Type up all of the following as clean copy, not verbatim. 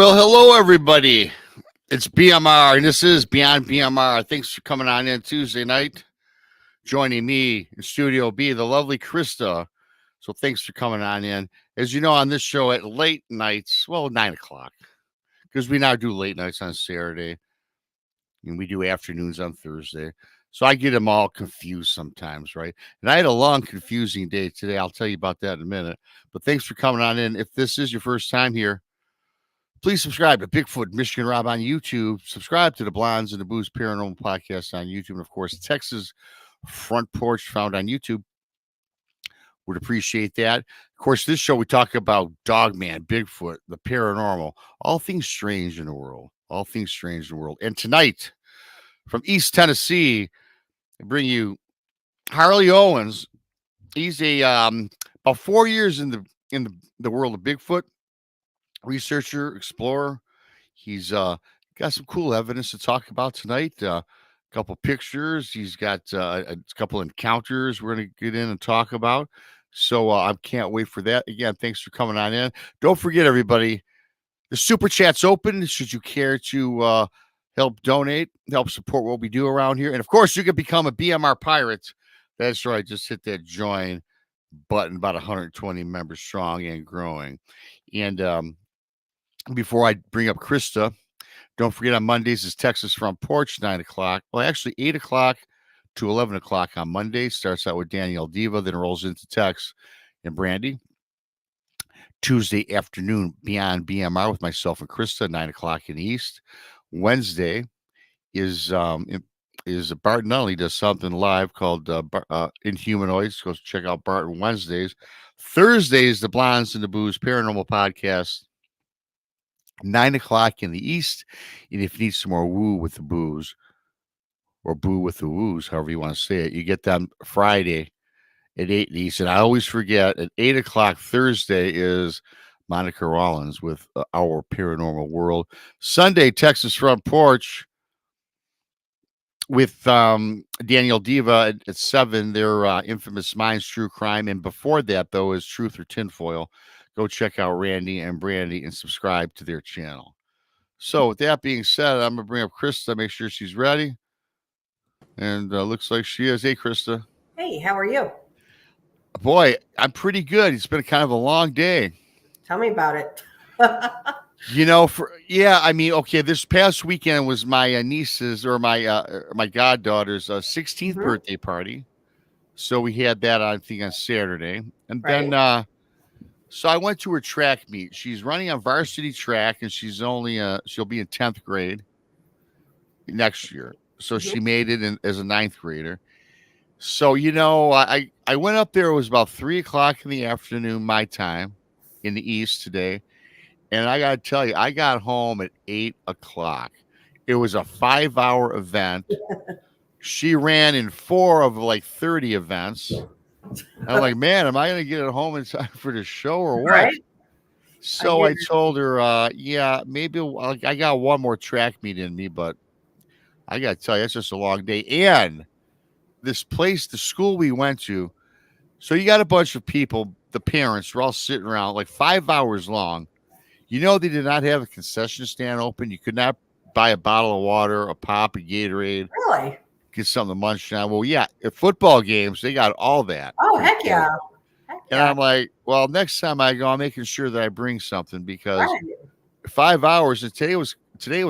Well, hello, everybody. It's BMR, and this is Beyond BMR. Thanks for coming on in Tuesday night. Joining me in Studio B, the lovely Krista. So thanks for coming on in. As you know, on this show at late nights, well, 9 o'clock, because we now do late nights on Saturday, and we do afternoons on Thursday. So I get them all confused sometimes, right? And I had a long, confusing day today. I'll tell you about that in a minute. But thanks for coming on in. If this is your first time here, please subscribe to Bigfoot Michigan Rob on YouTube. Subscribe to the Blondes and the Booze Paranormal Podcast on YouTube. And, of course, Texas Front Porch found on YouTube. Would appreciate that. Of course, this show we talk about Dogman, Bigfoot, the paranormal, all things strange in the world. All things strange in the world. And tonight, from East Tennessee, I bring you Harley Owens. He's a about 4 years in the world of Bigfoot. Researcher, explorer. He's got some cool evidence to talk about tonight. A couple pictures. He's got a couple encounters we're going to get in and talk about. So I can't wait for that. Again, thanks for coming on in. Don't forget, everybody, the super chat's open. Should you care to help donate, help support what we do around here. And, of course, you can become a BMR pirate. That's right. Just hit that join button, about 120 members strong and growing. And before I bring up Krista, don't forget on Mondays is Texas Front Porch, 9 o'clock. Well, actually 8 o'clock to 11 o'clock on Monday. Starts out with Danielle Diva, then rolls into Tex and Brandy. Tuesday afternoon, Beyond BMR with myself and Krista, 9 o'clock in the East. Wednesday is Barton Nunnally does something live called Inhumanoids. Go check out Barton Wednesdays. Thursdays, the Blondes and the Booze Paranormal Podcast. 9 o'clock in the East. And if you need some more woo with the booze or boo with the woos, however you want to say it, you get them Friday at 8 in the East. And I always forget at 8 o'clock Thursday is Monica Rollins with Our Paranormal World. Sunday, Texas Front Porch with Danielle Diva at 7. Their infamous Minds True Crime. And before that, though, is Truth or Tinfoil. Go check out Randy and Brandy and subscribe to their channel. So with that being said, I'm going to bring up Krista, make sure she's ready. And looks like she is. Hey, Krista. Hey, how are you? Boy, I'm pretty good. It's been kind of a long day. Tell me about it. Okay, this past weekend was my niece's or my goddaughter's 16th birthday party. So we had that, I think, on Saturday. And then so I went to her track meet. She's running on varsity track, and she's only she'll be in 10th grade next year. So she made it as a 9th grader. So, I went up there. It was about 3 o'clock in the afternoon, my time, in the East today. And I got to tell you, I got home at 8 o'clock. It was a 5-hour event. She ran in 4 of like 30 events. I'm like, man, am I going to get it home in time for the show or what? Right? So I told her, maybe I got one more track meet in me, but I got to tell you, it's just a long day. And this place, the school we went to, so you got a bunch of people, the parents were all sitting around like 5 hours long. They did not have a concession stand open. You could not buy a bottle of water, a pop, a Gatorade. Really? Get something to munch down. Well, yeah, at football games, they got all that. Oh, heck yeah. And I'm like, well, next time I go, I'm making sure that I bring something because 5 hours, and today was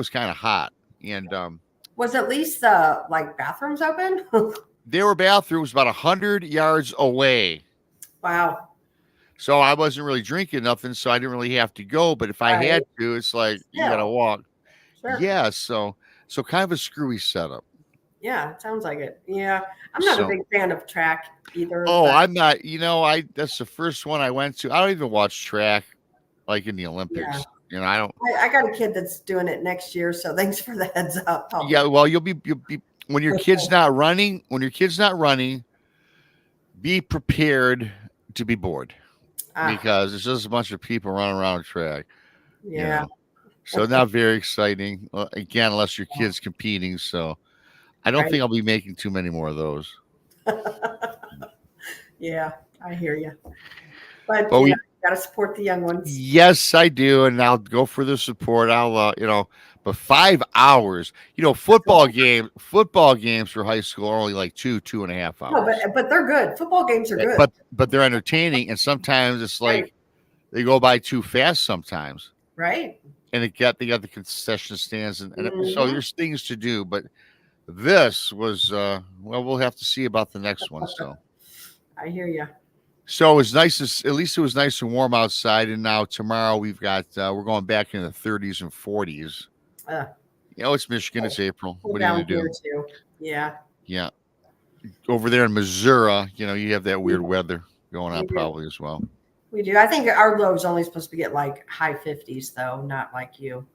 kind of hot. And was at least the bathrooms open? There were bathrooms about 100 yards away. Wow. So I wasn't really drinking nothing, so I didn't really have to go. But if I had to, it's like you got to walk. Sure. Yeah, so kind of a screwy setup. Yeah, it sounds like it. Yeah, I'm not a big fan of track either. Oh, I'm not. That's the first one I went to. I don't even watch track like in the Olympics. Yeah. I don't. I got a kid that's doing it next year, so thanks for the heads up. Yeah, well, you'll be when your kid's not running. When your kid's not running, be prepared to be bored because it's just a bunch of people running around the track. Yeah. So not very exciting. Again, unless your kid's competing. So. I don't think I'll be making too many more of those. Yeah, I hear you. But Got to support the young ones. Yes, I do, and I'll go for the support. I'll, but 5 hours. Football games for high school are only like 2.5 hours. No, but they're good. Football games are good. But they're entertaining, and sometimes it's like they go by too fast sometimes. Right. And they got the concession stands, and so there's things to do. But this was we'll have to see about the next one. So I hear you. So it was nice. At least it was nice and warm outside. And now tomorrow we've got we're going back in the 30s and 40s. It's Michigan. It's April. What are you gonna do? Too. Yeah. Yeah. Over there in Missouri, you have that weird weather going on probably as well. We do. I think our low is only supposed to get like high 50s, though, not like you.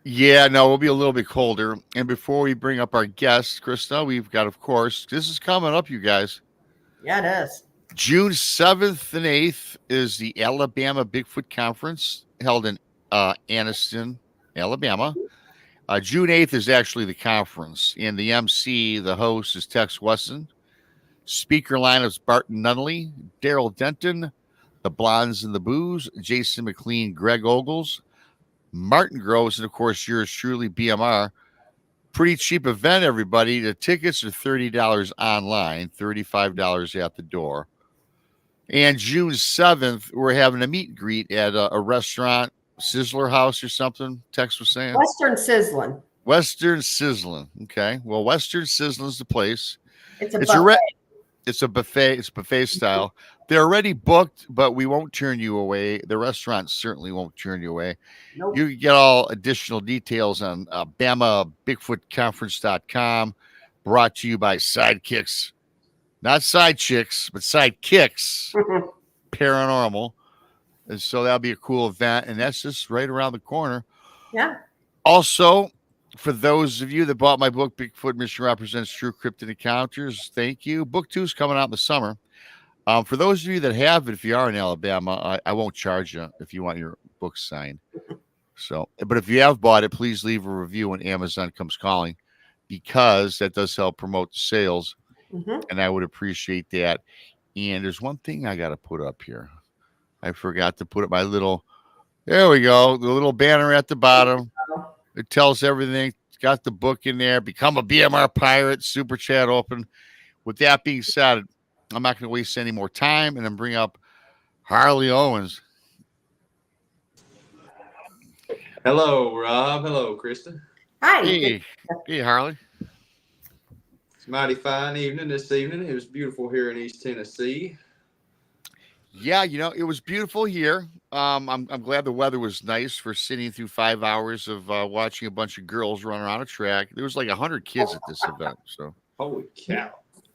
Yeah, no, we'll be a little bit colder. And before we bring up our guest, Krista, we've got, of course, this is coming up, you guys. Yeah, it is. June 7th and 8th is the Alabama Bigfoot Conference held in Anniston, Alabama. June 8th is actually the conference. And the MC, the host, is Tex Wesson. Speaker lineups Barton Nunnally, Daryl Denton, the Blondes and the Booze, Jason McLean, Greg Ogles, Martin Groves, and of course yours truly, BMR. Pretty cheap event, everybody. The tickets are $30 online, $35 at the door. And June 7th, we're having a meet and greet at a restaurant, Sizzler House or something, Tex was saying. Western Sizzling. Western Sizzling. Okay. Well, Western Sizzling is the place. It's a buffet. It's a buffet. It's buffet style. They're already booked, but we won't turn you away. The restaurant certainly won't turn you away. Nope. You can get all additional details on BamaBigfootConference.com. Brought to you by Sidekicks. Not Side Chicks, but Sidekicks. Paranormal. And so that'll be a cool event. And that's just right around the corner. Yeah. Also, for those of you that bought my book, Bigfoot Mission Represents True Cryptid Encounters, thank you. Book 2 is coming out in the summer. For those of you that have it, if you are in Alabama, I won't charge you if you want your book signed. So, but if you have bought it, please leave a review when Amazon comes calling, because that does help promote the sales, and I would appreciate that. And there's one thing I got to put up here. I forgot to put up my little. There we go. The little banner at the bottom. It tells everything. It's got the book in there. Become a BMR pirate. Super chat open. With that being said, I'm not going to waste any more time, and then bring up Harley Owens. Hello, Rob. Hello, Krista. Hi. Hey, Harley. It's a mighty fine evening this evening. It was beautiful here in East Tennessee. Yeah, it was beautiful here. I'm glad the weather was nice for sitting through 5 hours of watching a bunch of girls run around a track. There was like 100 kids at this event. So holy cow!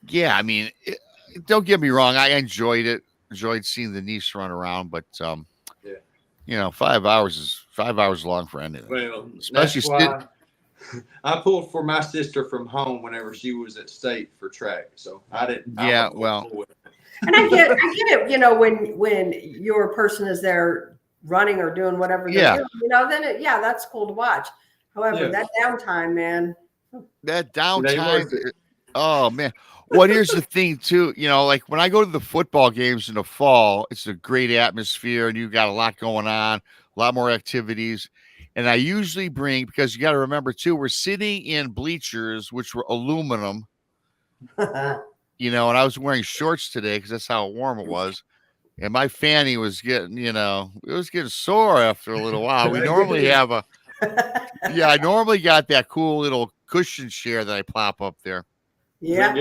Yeah, I mean, don't get me wrong. I enjoyed it. Enjoyed seeing the niece run around, but 5 hours is 5 hours long for anything. Well, especially that's why I pulled for my sister from home whenever she was at state for track. So I didn't. Yeah, well. And I get it, when your person is there running or doing whatever they're doing, then that's cool to watch. However, that downtime, man. That downtime. Oh man. Well, here's the thing too, like when I go to the football games in the fall, it's a great atmosphere and you got a lot going on, a lot more activities. And I usually bring, because you got to remember too, we're sitting in bleachers, which were aluminum. And I was wearing shorts today because that's how warm it was. And my fanny was getting, it was getting sore after a little while. We normally have I normally got that cool little cushion chair that I plop up there. Yeah.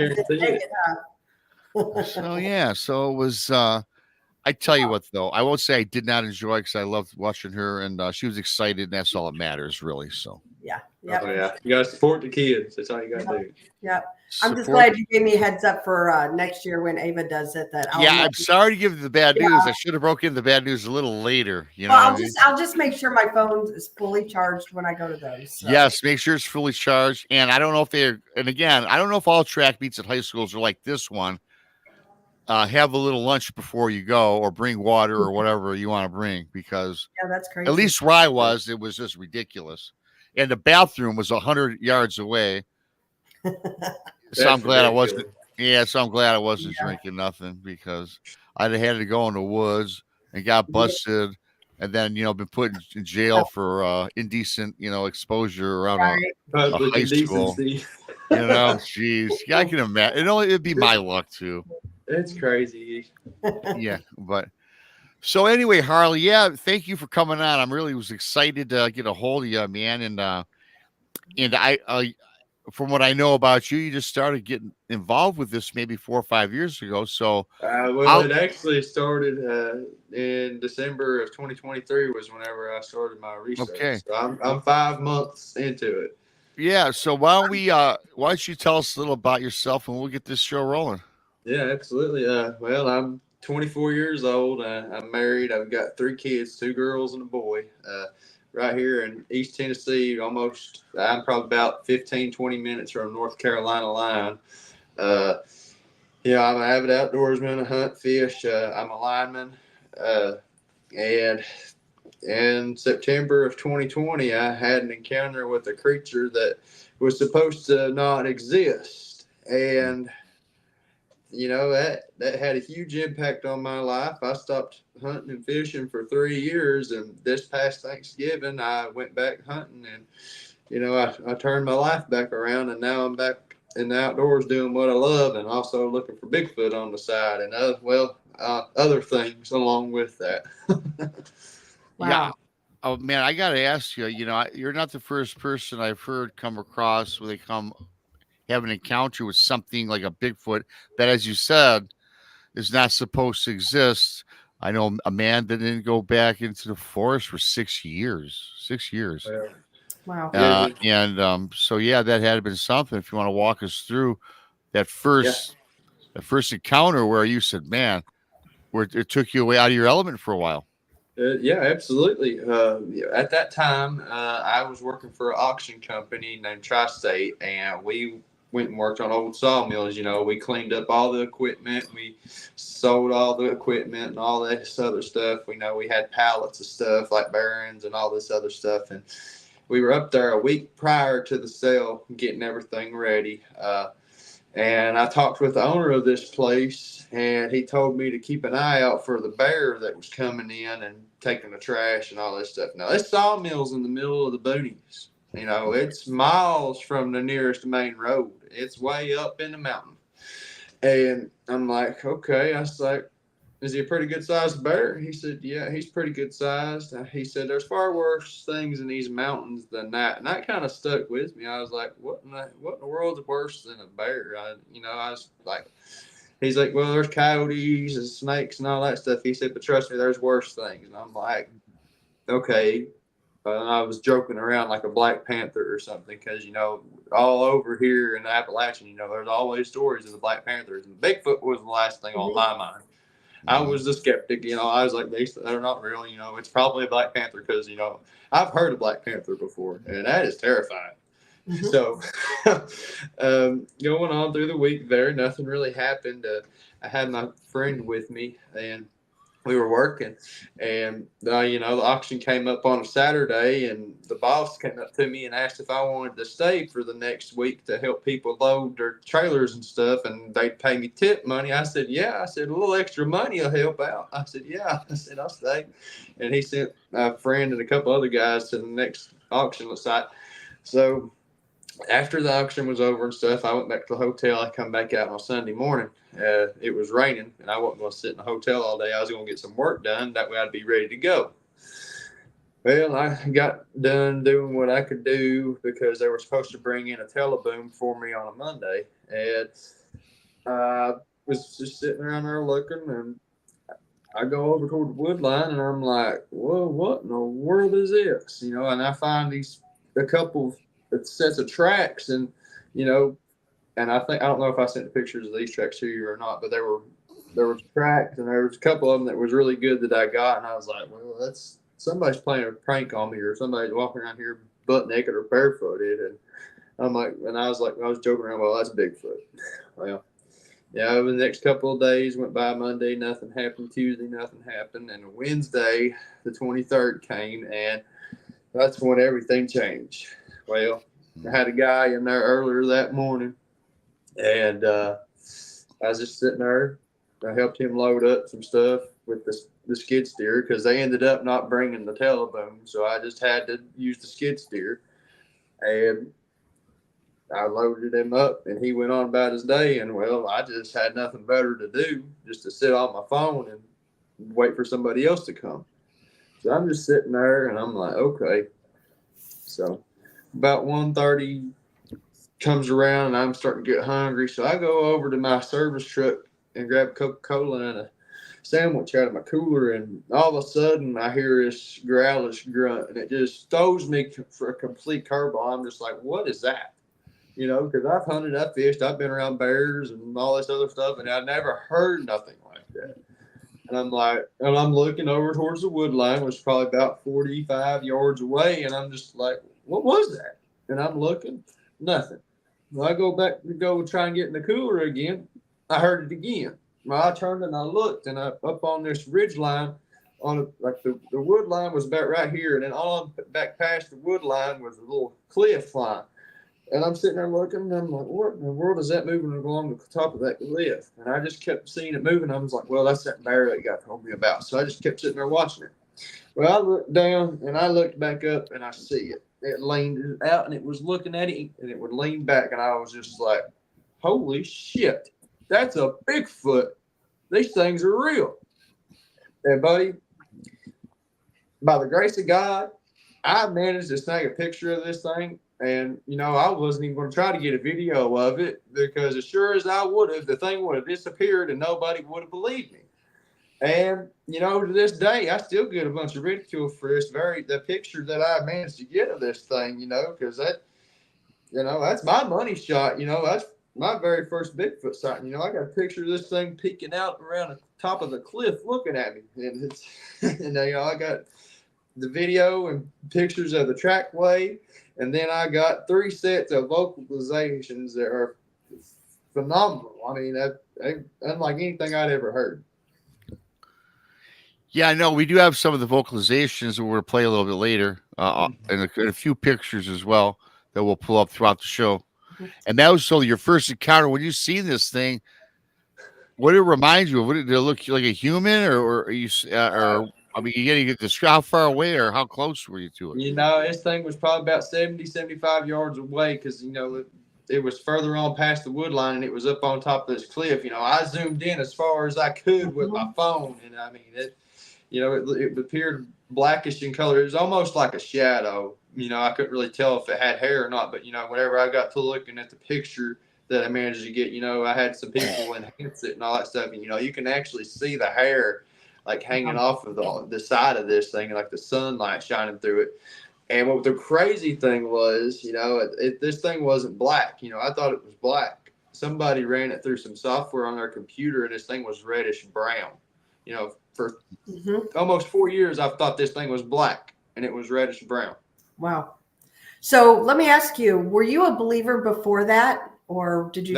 So it was, I tell you what, though, I won't say I did not enjoy, because I loved watching her, and she was excited, and that's all that matters, really. So yeah. Oh, yeah. You got to support the kids. That's all you got to do. Yeah. I'm just glad you gave me a heads up for next year when Ava does it. I'm sorry to give you the bad news. I should have broken in the bad news a little later. I'll just make sure my phone is fully charged when I go to those. So. Yes, make sure it's fully charged. And I don't know if I don't know if all track meets at high schools are like this one. Have a little lunch before you go, or bring water or whatever you want to bring, because that's crazy. At least where I was, it was just ridiculous. And the bathroom was 100 yards away. So I'm glad I wasn't. Yeah, so I'm glad I wasn't drinking nothing, because I'd have had to go in the woods and got busted, and then been put in jail for indecent exposure around a Public high school. indecency. Jeez, yeah, I can imagine. It'd be my luck too. It's crazy. Yeah, but so anyway, Harley, yeah, thank you for coming on. I'm really was excited to get a hold of you, man, and I from what I know about you, you just started getting involved with this maybe 4 or 5 years ago. So, Well, it actually started in December of 2023 was whenever I started my research. Okay. So I'm 5 months into it. Yeah. So why don't you tell us a little about yourself and we'll get this show rolling. Yeah, absolutely. Well, I'm 24 years old. I'm married. I've got 3 kids, 2 girls and a boy. Right here in East Tennessee, I'm probably about 15, 20 minutes from North Carolina line. I'm an avid outdoorsman. I hunt, fish. I'm a lineman. And in September of 2020, I had an encounter with a creature that was supposed to not exist. And that had a huge impact on my life. I stopped hunting and fishing for 3 years, and this past Thanksgiving I went back hunting, and I turned my life back around, and now I'm back in the outdoors doing what I love, and also looking for Bigfoot on the side, and other things along with that. Wow. Yeah. Oh man, I gotta ask you. You're not the first person I've heard come across where they have an encounter with something like a Bigfoot that, as you said, is not supposed to exist. I know a man that didn't go back into the forest for 6 years. 6 years. Wow. So yeah, that had been something. If you want to walk us through that first encounter where you said, man, where it took you away out of your element for a while. Yeah, absolutely. At that time, I was working for an auction company named Tri-State, and we went and worked on old sawmills. We cleaned up all the equipment, we sold all the equipment and all this other stuff. We had pallets of stuff like bearings and all this other stuff, and we were up there a week prior to the sale getting everything ready. And I talked with the owner of this place, and he told me to keep an eye out for the bear that was coming in and taking the trash and all this stuff. Now, this sawmill's in the middle of the boonies. It's miles from the nearest main road. It's way up in the mountain. And I'm like, okay. I was like, is he a pretty good sized bear? He said, yeah, he's pretty good sized. He said, there's far worse things in these mountains than that. And that kind of stuck with me. I was like, what in the world is worse than a bear? I was like, he's like, well, there's coyotes and snakes and all that stuff. He said, but trust me, there's worse things. And I'm like, okay. I was joking around like a Black Panther or something because, all over here in Appalachian, there's always stories of the Black Panthers. And Bigfoot was the last thing on my mind. I was the skeptic, I was like, they're not real, it's probably a Black Panther because, I've heard of Black Panther before, and that is terrifying. Mm-hmm. So, going on through the week there, nothing really happened. I had my friend with me, and we were working, and the auction came up on a Saturday, and the boss came up to me and asked if I wanted to stay for the next week to help people load their trailers and stuff, and they'd pay me tip money. I said, yeah. I said, a little extra money will help out. I said, yeah. I said, I'll stay. And he sent my friend and a couple other guys to the next auction site. So after the auction was over and stuff, I went back to the hotel. I come back out on Sunday morning. It was raining, and I wasn't going to sit in the hotel all day. I was going to get some work done. That way I'd be ready to go. Well, I got done doing what I could do because they were supposed to bring in a teleboom for me on a Monday. And I was just sitting around there looking, and I go over toward the wood line, and I'm like, whoa, what in the world is this? And I find a couple sets of tracks, and and I don't know if I sent the pictures of these tracks to you or not, but there was tracks, and there was a couple of them that was really good that I got, and I was like, well, that's somebody's playing a prank on me, or somebody's walking around here butt naked or barefooted, and I'm like, and I was joking around, well, that's Bigfoot. Well, yeah, over the next couple of days went by. Monday, nothing happened. Tuesday, nothing happened, and Wednesday, the 23rd came, and that's when everything changed. Well, I had a guy in there earlier that morning, and I was just sitting there I helped him load up some stuff with the skid steer because they ended up not bringing the teleboom, so I just had to use the skid steer, and I loaded him up, and he went on about his day. And well, I just had nothing better to do, just to sit on my phone and wait for somebody else to come. So I'm just sitting there, and I'm like, okay. So about 1:30 comes around, and I'm starting to get hungry. So I go over to my service truck and grab a Coca-Cola and a sandwich out of my cooler, and all of a sudden I hear this growlish grunt, and it just throws me for a complete curveball. I'm just like, what is that? You know, because I've hunted, I've fished, I've been around bears and all this other stuff, and I never heard nothing like that. And I'm like, and I'm looking over towards the wood line, which is probably about 45 yards away, and I'm just like, what was that? And I'm looking, nothing. Well, I go back to go try and get in the cooler again. I heard it again. Well, I turned and I looked, and up on this ridge line, like the wood line was about right here, and then on back past the wood line was a little cliff line. And I'm sitting there looking, and I'm like, what in the world is that moving along the top of that cliff? And I just kept seeing it moving. I was like, well, that's that bear that you guy told me about. So I just kept sitting there watching it. Well, I looked down, and I looked back up, and I see it. It leaned out, and it was looking at it, and it would lean back, and I was just like, holy shit, that's a Bigfoot. These things are real. And, buddy, by the grace of God, I managed to snag a picture of this thing. And, you know, I wasn't even going to try to get a video of it because as sure as I would have, the thing would have disappeared and nobody would have believed me. And, you know, to this day, I still get a bunch of ridicule for the picture that I managed to get of this thing, you know, because that, you know, that's my money shot. You know, that's my very first Bigfoot sighting. You know, I got a picture of this thing peeking out around the top of the cliff looking at me. And it's, and, you know, I got the video and pictures of the trackway. And then I got 3 sets of vocalizations that are phenomenal. I mean, unlike anything I'd ever heard. Yeah, I know. We do have some of the vocalizations that we'll play a little bit later, and a few pictures as well that we'll pull up throughout the show. And that was so your first encounter when you see this thing. What did it remind you of? What did it look like, a human, or are you, I mean, you get this, how far away or how close were you to it? You know, this thing was probably about 70, 75 yards away because, you know, it was further on past the wood line and it was up on top of this cliff. You know, I zoomed in as far as I could with my phone. And I mean, it appeared blackish in color. It was almost like a shadow. You know, I couldn't really tell if it had hair or not. But, you know, whenever I got to looking at the picture that I managed to get, you know, I had some people enhance it and all that stuff. And, you know, you can actually see the hair like hanging off of the side of this thing, like the sunlight shining through it. And what the crazy thing was, you know, this thing wasn't black. You know, I thought it was black. Somebody ran it through some software on their computer, and this thing was reddish brown. You know, for almost 4 years, I've thought this thing was black, and it was reddish brown. Wow. So let me ask you, were you a believer before that, or did you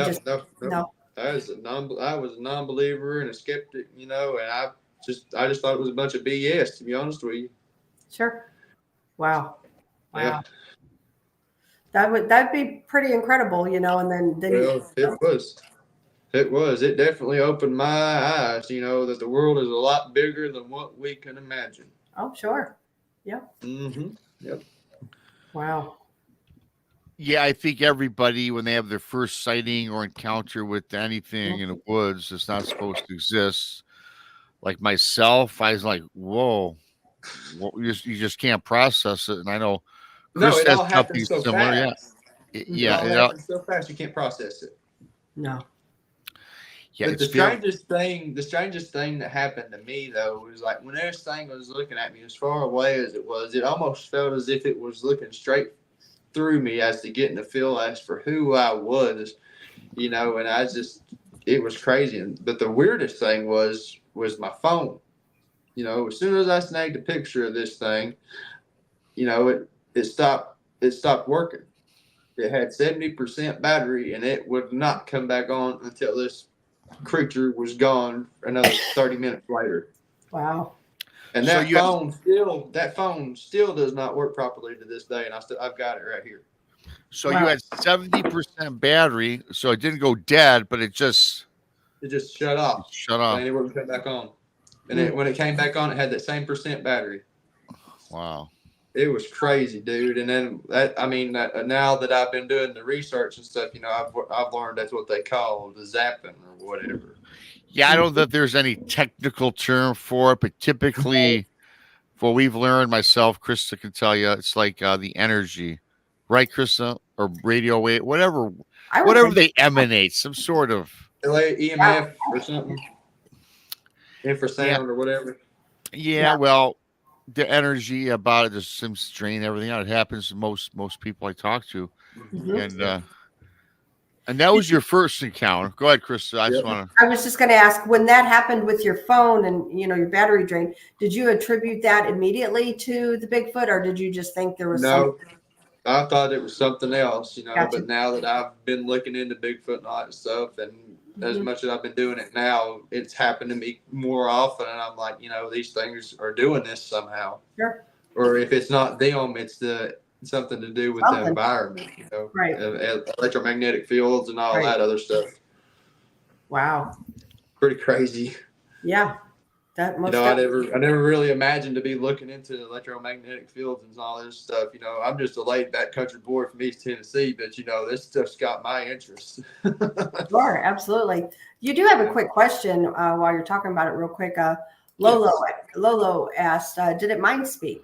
No. I was a non-believer and a skeptic, you know, and I just thought it was a bunch of BS, to be honest with you. Sure. Wow. Yeah. That'd be pretty incredible, you know. And then it was. It definitely opened my eyes, you know, that the world is a lot bigger than what we can imagine. Oh, sure. Yep. Yep. Wow. Yeah, I think everybody, when they have their first sighting or encounter with anything in the woods that's not supposed to exist, like myself, I was like, whoa, you just can't process it. And I know Chris it all happens so similar. fast. Yeah. It all happens so fast you can't process it. No. Yeah, but the strangest thing that happened to me though was like when this thing was looking at me as far away as it was, it almost felt as if it was looking straight through me as to getting a feel as for who I was, you know, and it was crazy. But the weirdest thing was my phone. You know, as soon as I snagged a picture of this thing, you know, it stopped working. It had 70% battery and it would not come back on until this creature was gone another 30 minutes later. Wow. And that phone still does not work properly to this day, and I've got it right here. So you had 70% battery, so it didn't go dead, but it just It just shut off. Shut off. And it wouldn't come back on. And when it came back on, it had that same % battery. Wow. It was crazy, dude. And then now that I've been doing the research and stuff, I've learned that's what they call the zapping or whatever. Yeah, I don't know that there's any technical term for it, but typically, what we've learned, myself, Krista can tell you, it's like the energy, right, Krista, or radio wave, whatever they emanate, some sort of EMF or something, infrasound or whatever. Yeah, well, the energy about it just seems to drain everything out. It happens to most people I talk to, and that was your first encounter. Go ahead, Krista. I was just going to ask, when that happened with your phone and your battery drained, did you attribute that immediately to the Bigfoot, or did you just think there was something? I thought it was something else, Gotcha. But now that I've been looking into Bigfoot and all that stuff, and as much as I've been doing it now, it's happened to me more often, and I'm like, these things are doing this somehow. Sure. Or if it's not them, it's something to do with the environment, right? Electromagnetic fields and all that other stuff. Wow. Pretty crazy. Yeah. That must I never really imagined to be looking into electromagnetic fields and all this stuff. I'm just a laid back country boy from East Tennessee, but this stuff's got my interest. Sure, absolutely. You do have a quick question while you're talking about it real quick. Lolo asked, did it mind speak?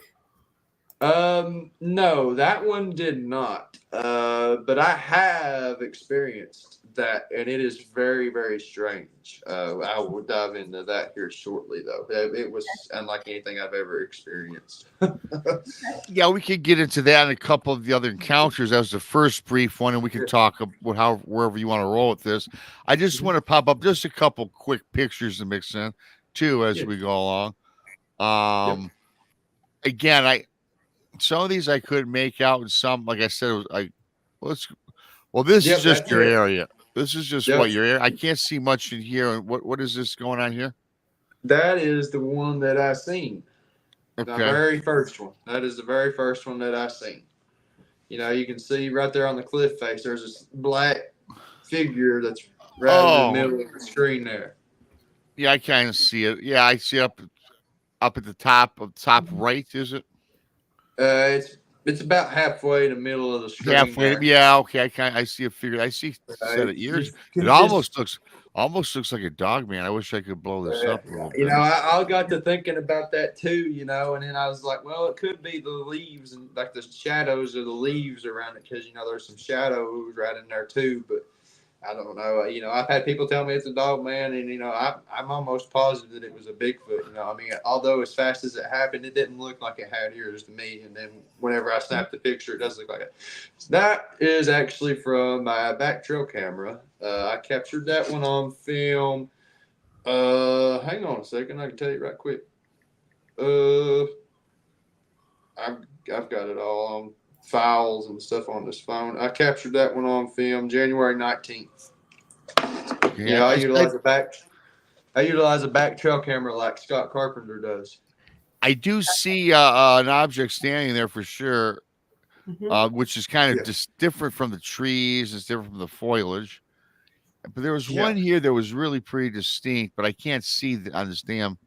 No, that one did not. But I have experienced that, and it is very, very strange. I will dive into that here shortly, though. It was unlike anything I've ever experienced. Yeah, we could get into that and a couple of the other encounters. That was the first brief one, and we can talk about wherever you want to roll with this. I just want to pop up just a couple quick pictures to mix in, too, as we go along. Again, some of these I couldn't make out, and some, like I said, this is just your area. This is just what your area. I can't see much in here. And what is this going on here? That is the one that I seen. Okay. The very first one. That is the very first one that I seen. You can see right there on the cliff face. There's this black figure that's right in the middle of the screen there. Yeah, I kind of see it. Yeah, I see up at the top right. Is it? It's about halfway in the middle of the screen. Halfway, yeah. Okay, I see a figure. I see a set of ears. It almost looks like a Dogman. I wish I could blow this up a little bit. I got to thinking about that too. And then I was like, well, it could be the leaves and like the shadows of the leaves around it, because there's some shadows right in there too. But I don't know. I've had people tell me it's a Dogman, and I'm almost positive that it was a Bigfoot. Although as fast as it happened, it didn't look like it had ears to me. And then whenever I snapped the picture, it does look like it. So that is actually from my back trail camera. I captured that one on film. Hang on a second, I can tell you right quick. I've got it all on files and stuff on this phone. I captured that one on film January 19th. Yeah, I utilize a back trail camera like Scott Carpenter does. I do see an object standing there for sure, which is kind of just different from the trees. It's different from the foliage. But there was one here that was really pretty distinct, but I can't see on this damn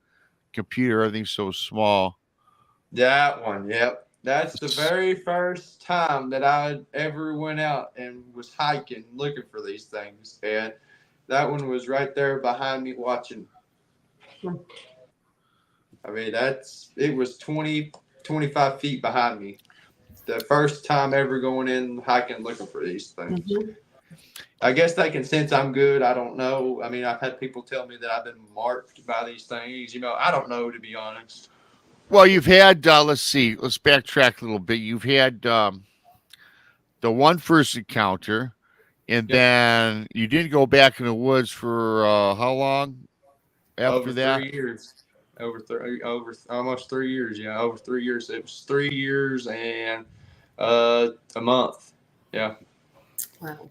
computer. Everything's so small. That one, yep. That's the very first time that I ever went out and was hiking looking for these things. And that one was right there behind me watching. I mean, it was 20, 25 feet behind me. The first time ever going in hiking looking for these things. I guess they can sense I'm good. I don't know. I mean, I've had people tell me that I've been marked by these things. I don't know, to be honest. Well, you've had, let's backtrack a little bit. You've had the one first encounter, and then you didn't go back in the woods for how long after that? 3 years. Over almost 3 years. Yeah, over 3 years. It was 3 years and a month. Yeah. Wow.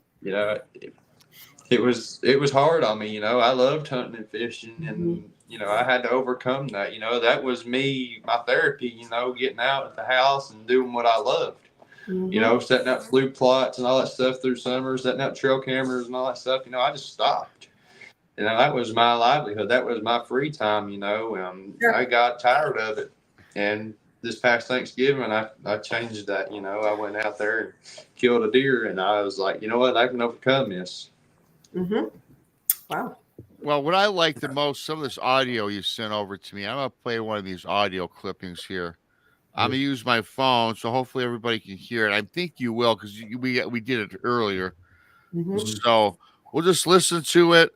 It was hard on me. I loved hunting and fishing, and I had to overcome that. That was me, my therapy. Getting out at the house and doing what I loved. Setting up flue plots and all that stuff through summer, setting up trail cameras and all that stuff. I just stopped. you know, that was my livelihood. That was my free time, you know. Sure. I got tired of it. And this past Thanksgiving, I changed that, you know. I went out there and killed a deer, and I was like, you know what, I can overcome this. Mm-hmm. Wow. Well, what I like the most, some of this audio you sent over to me, I'm going to play one of these audio clippings here. I'm going to use my phone, so hopefully everybody can hear it. I think you will, because we did it earlier. Mm-hmm. So we'll just listen to it.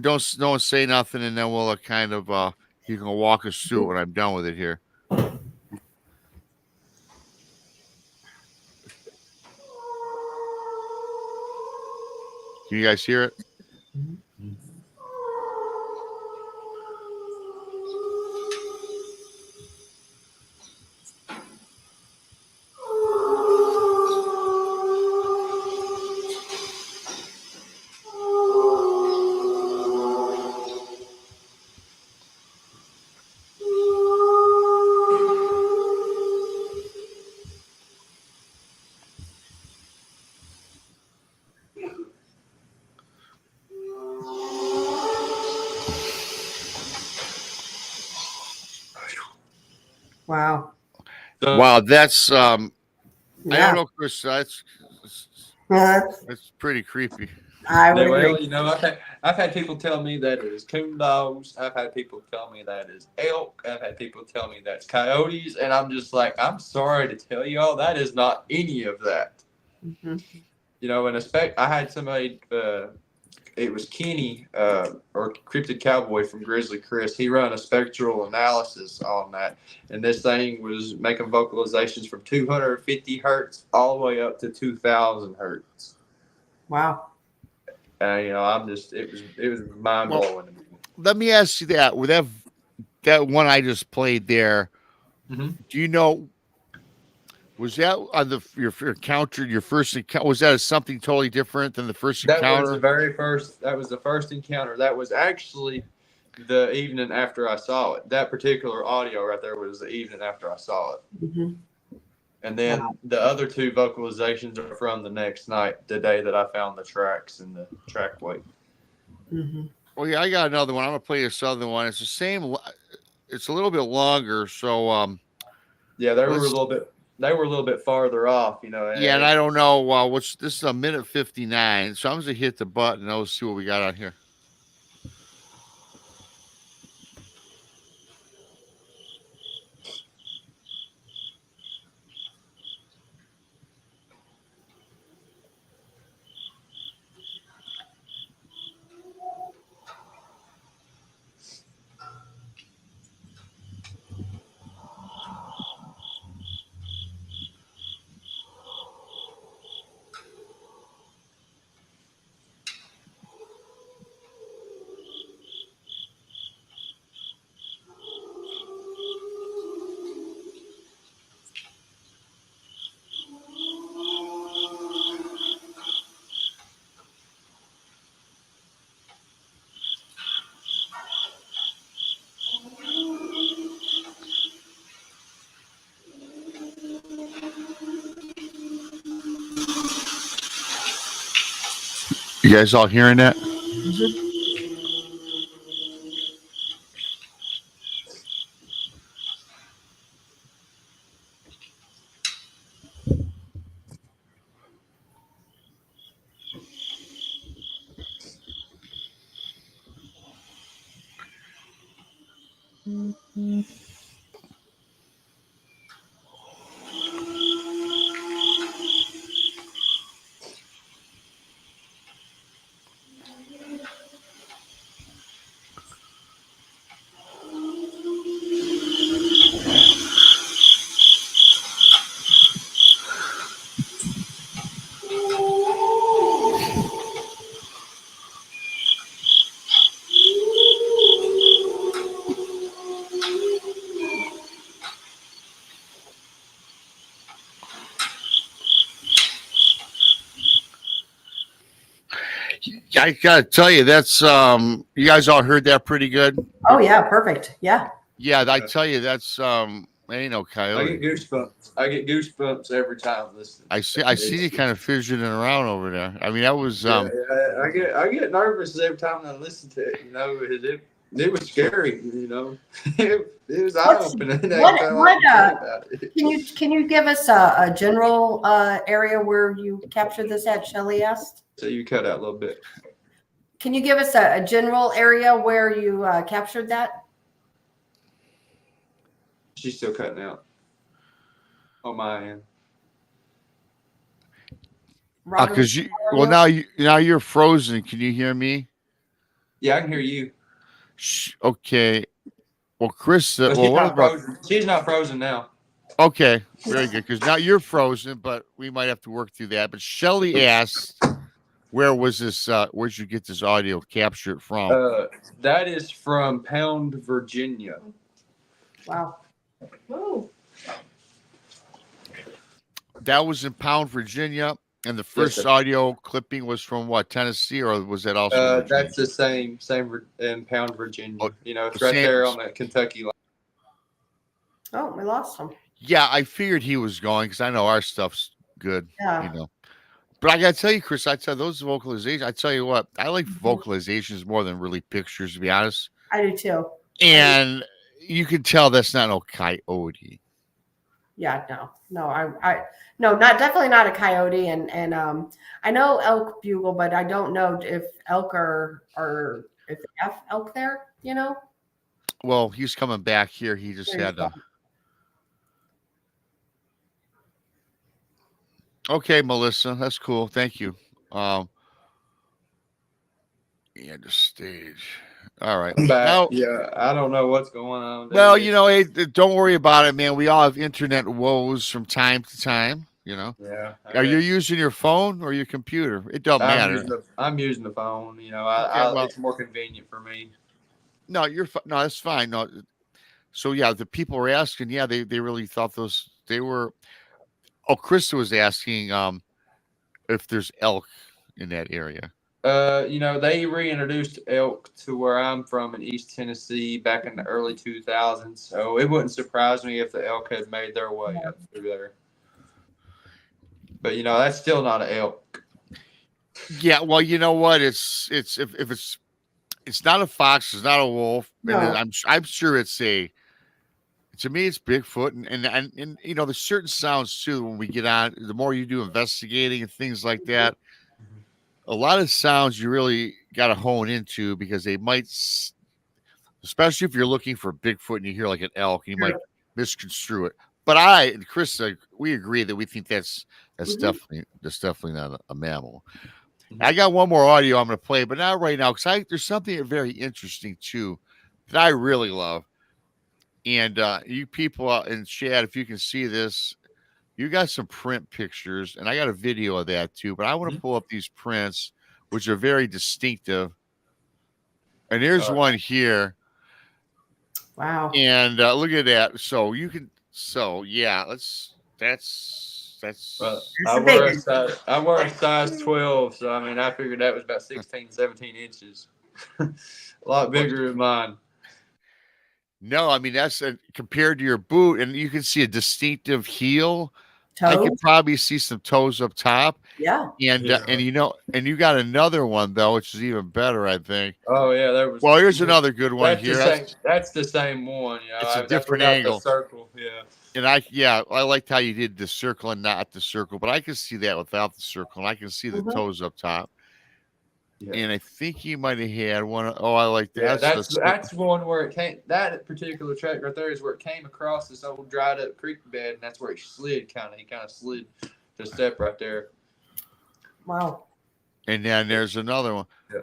Don't say nothing, and then we'll kind of you can walk us through it when I'm done with it here. Can you guys hear it? Wow. Wow, that's I don't Yeah. know, Chris. That's pretty creepy. I would Well, agree. you know, I've had people tell me that it is coon dogs. I've had people tell me that is elk. I've had people tell me that's coyotes, and I'm just like, I'm sorry to tell y'all, that is not any of that. Mm-hmm. You know, and I had somebody. It was Kenny, or Cryptid Cowboy from Grizzly Chris. He ran a spectral analysis on that, and this thing was making vocalizations from 250 hertz all the way up to 2,000 hertz. Wow. You know, it was mind blowing to me. Let me ask you that. With that one I just played there, Mm-hmm. do you know? Was that on your encounter? Your first encounter, was that something totally different than the first That encounter? was the very first. That was the first encounter. That was actually the evening after I saw it. That particular audio right there was the evening after I saw it. Mm-hmm. And then the other two vocalizations are from the next night, the day that I found the tracks and the track weight. Mm-hmm. Oh yeah, I got another one. I'm gonna play this other one. It's the same. It's a little bit longer, so yeah, they were a little bit. They were a little bit farther off, you know. Yeah, and I don't know. This is a minute 59, so I'm just gonna hit the button and let's see what we got on here. You guys all hearing that? Mm-hmm. I gotta tell you, that's you guys all heard that pretty good. Oh yeah, perfect. Yeah. Yeah, I tell you, that's Ain't no I coyote. get goosebumps. I get goosebumps every time listening. I see you kind of fidgeting around over there. I mean, that was I get nervous every time I listen to it. It was scary. It was eye opening. Can you give us a general area where you captured this at? Shelley asked. So you cut out a little bit. Can you give us a general area where you captured that? She's still cutting out on my end. Because now you're frozen. Can you hear me? Yeah, I can hear you. Okay. Well, Chris, she's not frozen now. Okay, very good. Because now you're frozen, but we might have to work through that. But Shelley asked, "Where was this? Where'd you get this audio captured from?" That is from Pound, Virginia. Wow. Woo. That was in Pound, Virginia, and the first audio clipping was from what, Tennessee, or was that also? That's the same in Pound, Virginia. It's right there on the Kentucky line. Oh, we lost him. Yeah, I figured he was going because I know our stuff's good. Yeah. But I gotta tell you, Chris, those vocalizations. I tell you what, I like vocalizations more than really pictures, to be honest. I do too. And you can tell that's not no coyote. Yeah, no, definitely not a coyote. And I know elk bugle, but I don't know if elk or if elk there. Well, he's coming back here. He just had to. Okay, Melissa, that's cool. Thank you. Yeah, the stage. All right. Now, I don't know what's going on. Well, hey, don't worry about it, man. We all have internet woes from time to time. Yeah. Are you using your phone or your computer? It doesn't matter. I'm using the phone. It's more convenient for me. No, no, that's fine. No. So yeah, the people were asking. Yeah, they really thought they were. Oh, Krista was asking if there's elk in that area. They reintroduced elk to where I'm from in East Tennessee back in the early 2000s. So it wouldn't surprise me if the elk had made their way up through there. But that's still not an elk. Yeah, well, you know what? It's not a fox, it's not a wolf, no. And I'm sure to me, it's Bigfoot, and there's certain sounds too. When we get on, the more you do investigating and things like that, a lot of sounds you really got to hone into because they might, especially if you're looking for Bigfoot and you hear like an elk, you might misconstrue it. But I and Chris, we agree that we think that's definitely not a mammal. I got one more audio I'm going to play, but not right now because there's something very interesting too that I really love. And you people in chat, if you can see this, you got some print pictures, and I got a video of that too. But I want to pull up these prints, which are very distinctive. And there's one here. Wow. And look at that. So you can. So yeah, that's. I wear a size 12, so I mean, I figured that was about 16, 17 inches. A lot bigger than mine. No, I mean that's compared to your boot, and you can see a distinctive heel. Toes? I can probably see some toes up top. Yeah. And you got another one though, which is even better, I think. Oh yeah, there was. Well, here's another good one here. That's the same one. It's a different angle. The circle, yeah. And I liked how you did the circle and not the circle, but I can see that without the circle, and I can see the toes up top. Yeah. And I think you might have had one. Oh, I like that. Yeah, that's one where it came. That particular track right there is where it came across this old dried up creek bed, and that's where it slid. He kind of slid to step right there. Wow. And then there's another one. Yeah.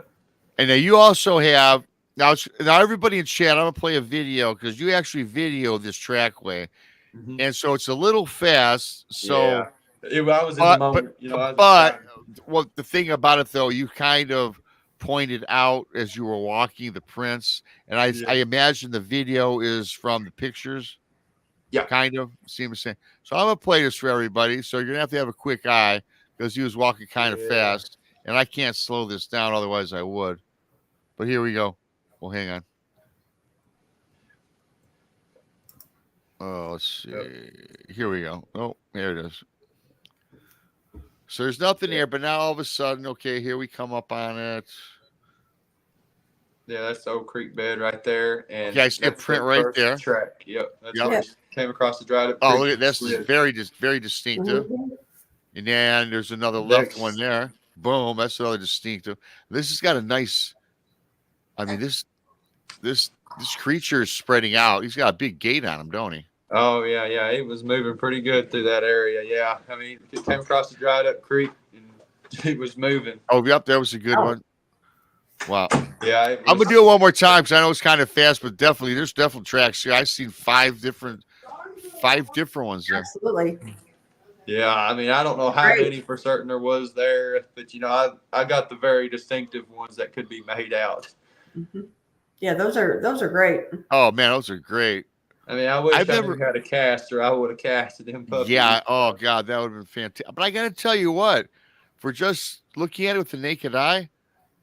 And then you also have now everybody in chat. I'm gonna play a video because you actually video this trackway, and so it's a little fast. So. Yeah. I was in the moment, Well, the thing about it though, you kind of pointed out as you were walking the prints, and I imagine the video is from the pictures. Yeah, kind of seem the same. So I'm gonna play this for everybody. So you're gonna have to have a quick eye because he was walking kind of fast, and I can't slow this down, otherwise I would. But here we go. Well, hang on. let's see. Yep. Here we go. Oh, there it is. So there's nothing there, but now all of a sudden, okay, here we come up on it. Yeah, that's the Oak Creek bed right there, and Okay, I see a that's print the right first there. track. Yep, that's Yep. where it came across the dried up. Oh, creek look at and this. This is slid. very distinctive. Mhm. And then there's another left one Next. there. Boom, that's another distinctive. This has got a nice. I mean, this creature is spreading out. He's got a big gait on him, don't he? Oh yeah, it was moving pretty good through that area. Yeah, I mean, it came across the dried up creek and it was moving. Oh, yep, that was a good Oh. one. Wow. Yeah, I'm gonna do it one more time because I know it's kind of fast, but there's definitely tracks here. I've seen five different ones there. Absolutely. Yeah, I mean, I don't know how Great. many for certain there was there, but I got the very distinctive ones that could be made out. Mm-hmm. Yeah, those are great. Oh man, those are great. I mean, I wish I never knew how to cast, or I would have casted them puppies. Yeah. Oh god, that would have been fantastic. But I gotta tell you what, for just looking at it with the naked eye,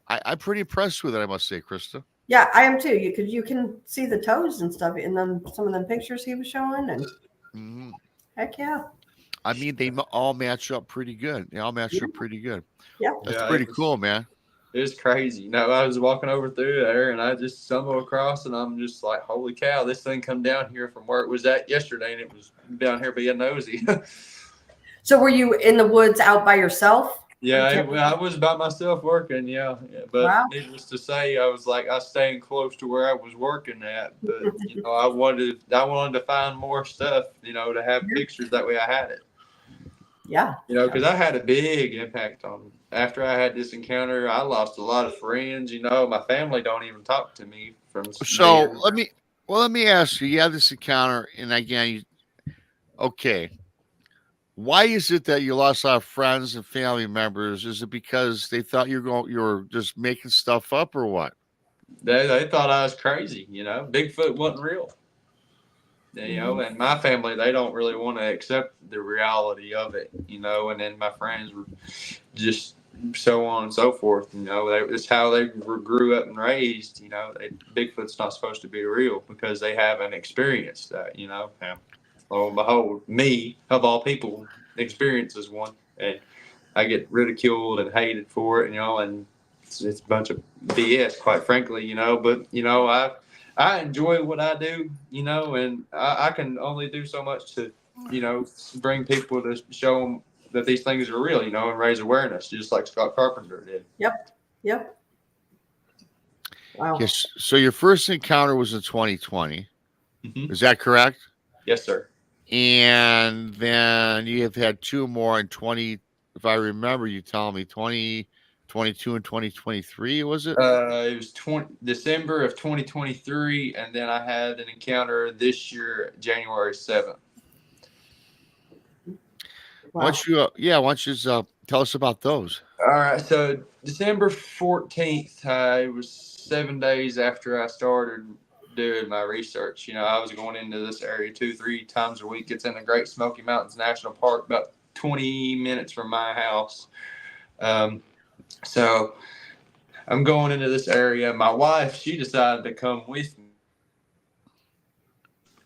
I'm pretty impressed with it. I must say, Krista. Yeah, I am too. You can see the toes and stuff in them. Some of them pictures he was showing, and heck yeah. I mean, they all match up pretty good. They all match up pretty good. Yeah, that's pretty cool, man. It's crazy. I was walking over through there and I just stumbled across and I'm just like, holy cow, this thing come down here from where it was at yesterday and it was down here being nosy. So were you in the woods out by yourself? Yeah, I was by myself working, yeah. But wow. Needless to say, I was staying close to where I was working at. But I wanted to find more stuff, to have pictures, that way I had it. Yeah. Because I had a big impact on me. After I had this encounter, I lost a lot of friends. My family don't even talk to me from. So let me ask you. You had this encounter, and again, okay. Why is it that you lost a lot of friends and family members? Is it because they thought you were just making stuff up, or what? They thought I was crazy. Bigfoot wasn't real. And my family, they don't really want to accept the reality of it. And then my friends were just so on and so forth. It's how they grew up and raised. Bigfoot's not supposed to be real because they haven't experienced that. And lo and behold, me of all people experiences one, and I get ridiculed and hated for it. And it's a bunch of BS, quite frankly. But I enjoy what I do. And I can only do so much to bring people to show them that these things are real, and raise awareness, just like Scott Carpenter did. Yep. Wow. Yes. So your first encounter was in 2020. Mm-hmm. Is that correct? Yes, sir. And then you have had two more in 20. If I remember, you telling me 2022 and 2023. Was it? It was December of 2023, and then I had an encounter this year, January 7th. Wow. Why don't you tell us about those? All right, so December 14th, it was 7 days after I started doing my research. I was going into this area 2-3 times a week. It's in the Great Smoky Mountains National Park, about 20 minutes from my house. So I'm going into this area. My wife, she decided to come with me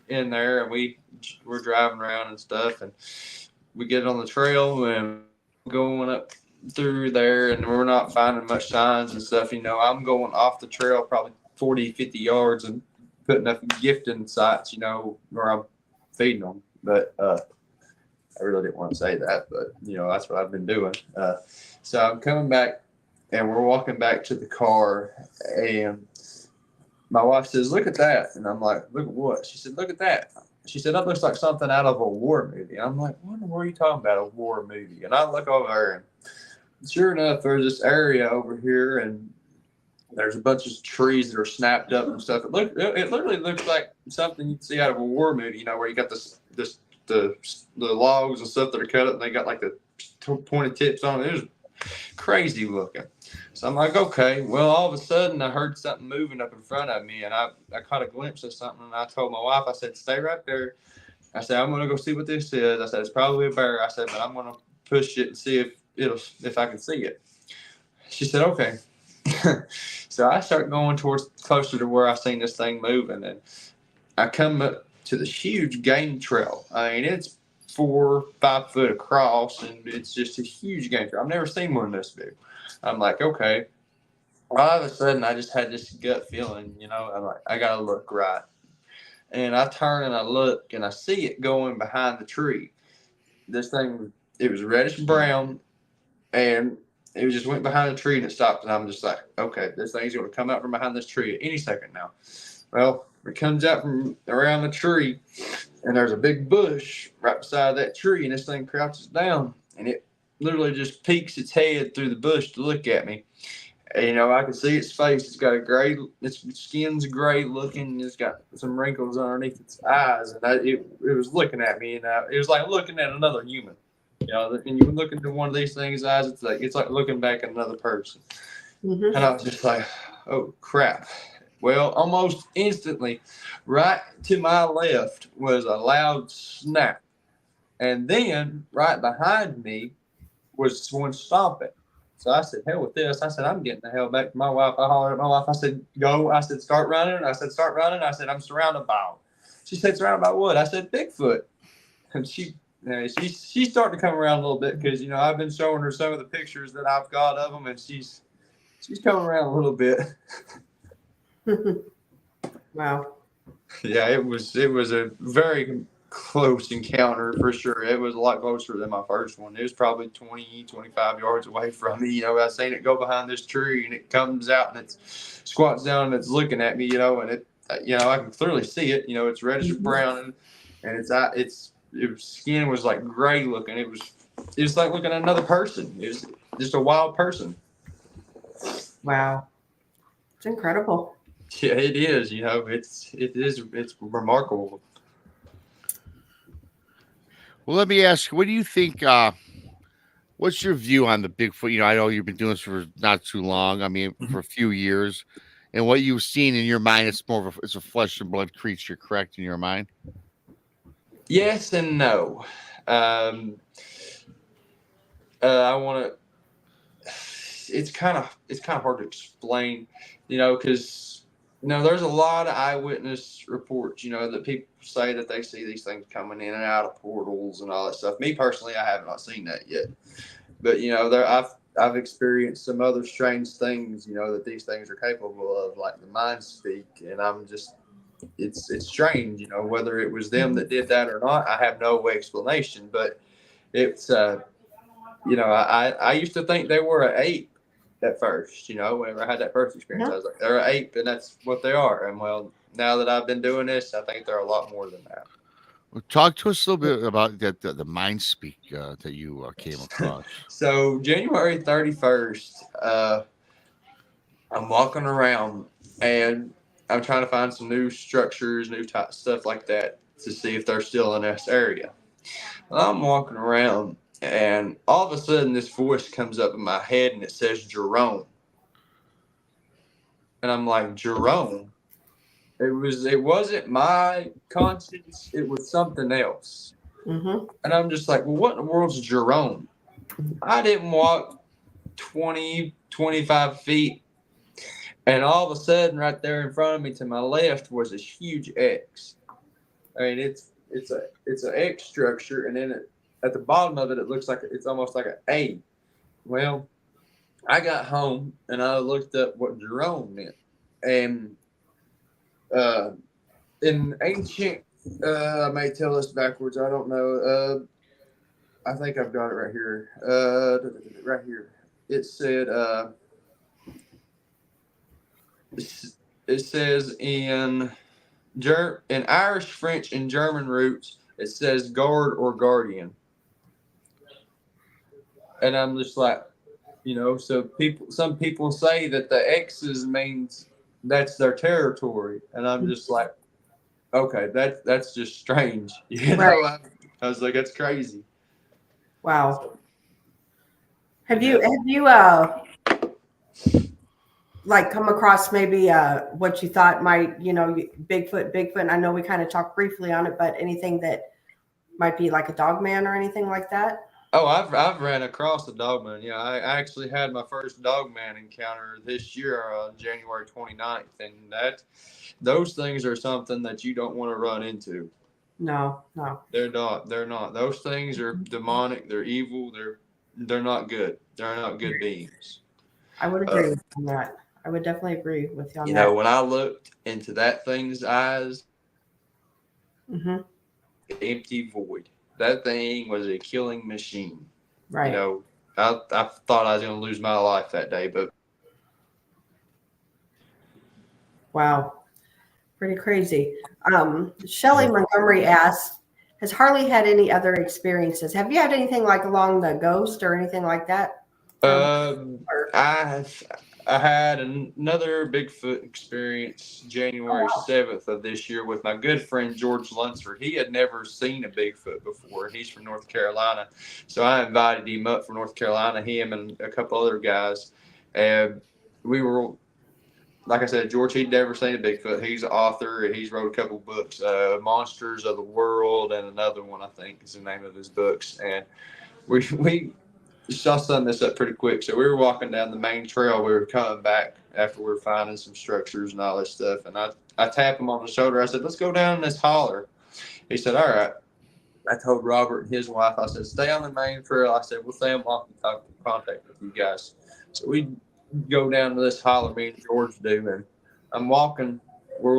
in there, and we're driving around and stuff, and we get on the trail and going up through there, and we're not finding much signs and stuff. I'm going off the trail probably 40, 50 yards and putting up gifting sites, where I'm feeding them. But I really didn't want to say that, but that's what I've been doing. So I'm coming back, and we're walking back to the car, and my wife says, "Look at that," and I'm like, "Look at what?" She said, "Look at that." She said, "That looks like something out of a war movie." And I'm like, "What are you talking about, a war movie?" And I look over there, and sure enough, there's this area over here, and there's a bunch of trees that are snapped up and stuff. It literally looks like something you'd see out of a war movie, where you got the logs and stuff that are cut up, and they got like the pointed tips on it. It was crazy looking. So I'm like, okay. Well, all of a sudden, I heard something moving up in front of me, and I caught a glimpse of something, and I told my wife, I said, "Stay right there." I said, "I'm going to go see what this is." I said, "It's probably a bear." I said, "But I'm going to push it and see if I can see it." She said, "Okay." So I start going closer to where I seen this thing moving, and I come up to this huge game trail. I mean, it's 4-5 foot across, and it's just a huge game trail. I've never seen one this big. I'm like, okay. All of a sudden, I just had this gut feeling, you know. I'm like, I gotta look right, and I turn and I look, and I see it going behind the tree. This thing, it was reddish brown, and it just went behind the tree and it stopped. And I'm just like, okay, this thing's going to come out from behind this tree at any second now. Well, it comes out from around the tree, and there's a big bush right beside that tree, and this thing crouches down, and it literally just peeks its head through the bush to look at me. And, you know, I can see its face. It's got its skin's gray looking. It's got some wrinkles underneath its eyes, and it was looking at me, and it was like looking at another human. You know, and you look into one of these things' eyes, it's like looking back at another person. Mm-hmm. And I was just like, oh crap. Well, almost instantly, right to my left was a loud snap. And then right behind me was someone stomping. So I said, hell with this. I said, I'm getting the hell back to my wife. I hollered at my wife. I said, go. I said, start running. I said, start running. I said, I'm surrounded by them. She said, surrounded by what? I said, Bigfoot. And she's starting to come around a little bit because, you know, I've been showing her some of the pictures that I've got of them, and she's coming around a little bit. Wow. Yeah, it was a very close encounter for sure. It was a lot closer than my first one. It was probably 20, 25 yards away from me. You know, I seen it go behind this tree, and it comes out and it squats down and it's looking at me, you know, and I can clearly see it. You know, it's reddish brown, and its skin was like gray looking. It was like looking at another person. It was just a wild person. Wow. It's incredible. Yeah, it is. You know, it's remarkable. Well, let me ask you, what do you think? What's your view on the Bigfoot? You know, I know you've been doing this for not too long. I mean, for a few years, and what you've seen in your mind, it's more of it's a flesh and blood creature, correct? In your mind? Yes and no. I want to. It's kind of hard to explain, you know, because there's a lot of eyewitness reports, you know, that people say that they see these things coming in and out of portals and all that stuff. Me personally, I have not seen that yet, but you know, I've experienced some other strange things, you know, that these things are capable of, like the mind speak, and I'm just. It's strange, you know, whether it was them that did that or not. I have no explanation, but it's, you know, I used to think they were an ape at first, you know, whenever I had that first experience, I was like, they're an ape, and that's what they are. And well, now that I've been doing this, I think they're a lot more than that. Well, talk to us a little bit about that the mind speak that you came across. So January 31st, I'm walking around and I'm trying to find some new structures, new type stuff like that to see if they're still in this area. Well, I'm walking around, and all of a sudden this voice comes up in my head, and it says Jerome. And I'm like, Jerome? It wasn't my conscience. It was something else. Mm-hmm. And I'm just like, well, what in the world's Jerome? I didn't walk 20, 25 feet. And all of a sudden, right there in front of me to my left was this huge X. I mean, it's an X structure, and then at the bottom of it, it looks like it's almost like an A. Well, I got home and I looked up what Jerome meant, and in ancient, I may tell this backwards. I don't know. I think I've got it right here. Right here, it said. It says in Irish, French, and German roots, it says guard or guardian. And I'm just like, you know, so some people say that the X's means that's their territory. And I'm just like, okay, that's just strange. You know, I was like, that's crazy. Wow. Have you like come across maybe what you thought might, you know, Bigfoot, and I know we kind of talked briefly on it, but anything that might be like a Dogman or anything like that? Oh, I've ran across a Dogman. Yeah, I actually had my first Dogman encounter this year on January 29th, and those things are something that you don't want to run into. No. They're not. They're not. Those things are demonic. They're evil. They're not good. They're not good beings. I would agree with you on that. I would definitely agree with you on You that. know, when I looked into that thing's eyes, empty void. That thing was a killing machine. Right. You know, I thought I was going to lose my life that day, but wow. Pretty crazy. Shelley Montgomery asked, has Harley had any other experiences? Have you had anything like along the ghost or anything like that? I had another Bigfoot experience January 7th of this year with my good friend George Lunsford. He had never seen a Bigfoot before. He's from North Carolina. So I invited him up from North Carolina, him and a couple other guys. And we were, like I said, George, he'd never seen a Bigfoot. He's an author, and he's wrote a couple books, Monsters of the World, and another one, I think, is the name of his books. And we I'll sum this up pretty quick. So we were walking down the main trail. We were coming back after we were finding some structures and all this stuff. And I tapped him on the shoulder. I said, let's go down this holler. He said, all right. I told Robert and his wife, I said, stay on the main trail. I said, we'll stay on contact with you guys. So we go down to this holler, me and George do. And we're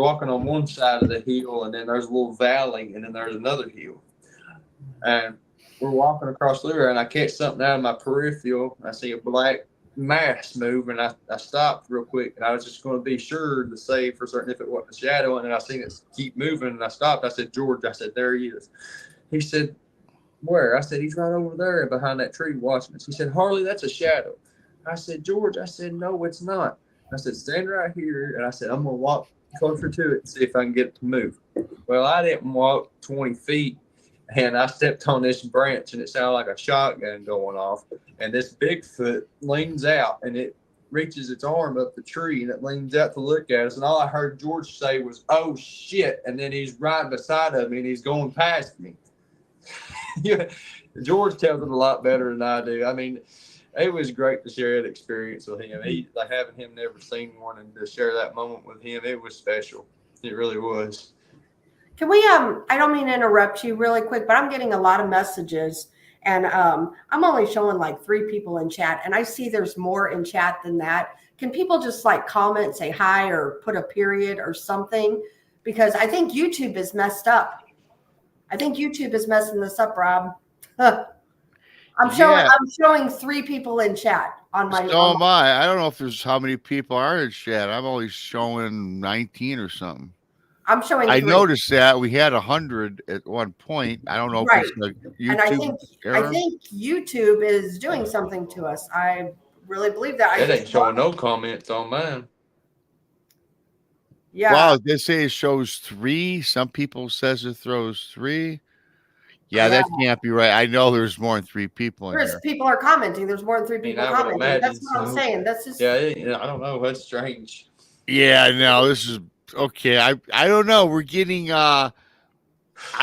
walking on one side of the hill, and then there's a little valley, and then there's another hill. And we're walking across there, and I catch something out of my peripheral. I see a black mass move, and I stopped real quick, and I was just going to be sure to say for certain if it wasn't a shadow, and then I seen it keep moving, and I stopped. I said, George, I said, there he is. He said, where? I said, he's right over there behind that tree watching us. He said, Harley, that's a shadow. I said, George, I said, no, it's not. I said, stand right here, and I said, I'm going to walk closer to it and see if I can get it to move. Well, I didn't walk 20 feet. And I stepped on this branch, and it sounded like a shotgun going off. And this Bigfoot leans out, and it reaches its arm up the tree, and it leans out to look at us. And all I heard George say was, oh, shit. And then he's right beside of me, and he's going past me. George tells it a lot better than I do. I mean, it was great to share that experience with him. Like having him never seen one, and to share that moment with him, it was special. It really was. Can we, I don't mean to interrupt you really quick, but I'm getting a lot of messages, and I'm only showing like 3 people in chat, and I see there's more in chat than that. Can people just like comment, say hi, or put a period or something? Because I think YouTube is messed up. I think YouTube is messing this up, Rob. I'm showing 3 people in chat on my. So am I. I don't know if there's how many people are in chat. I'm only showing 19 or something. I'm showing 3. I noticed that we had 100 at one point. I don't know if it's like YouTube. And I think YouTube is doing something to us. I really believe that. It ain't showing no comments on mine. Yeah. Wow, they say it shows 3. Some people says it throws 3. Yeah, that can't be right. I know there's more than 3 people in here. People are commenting. There's more than 3 people commenting. That's what I'm saying. That's just. Yeah, I don't know. That's strange. Yeah, no, this is okay. I don't know. We're getting I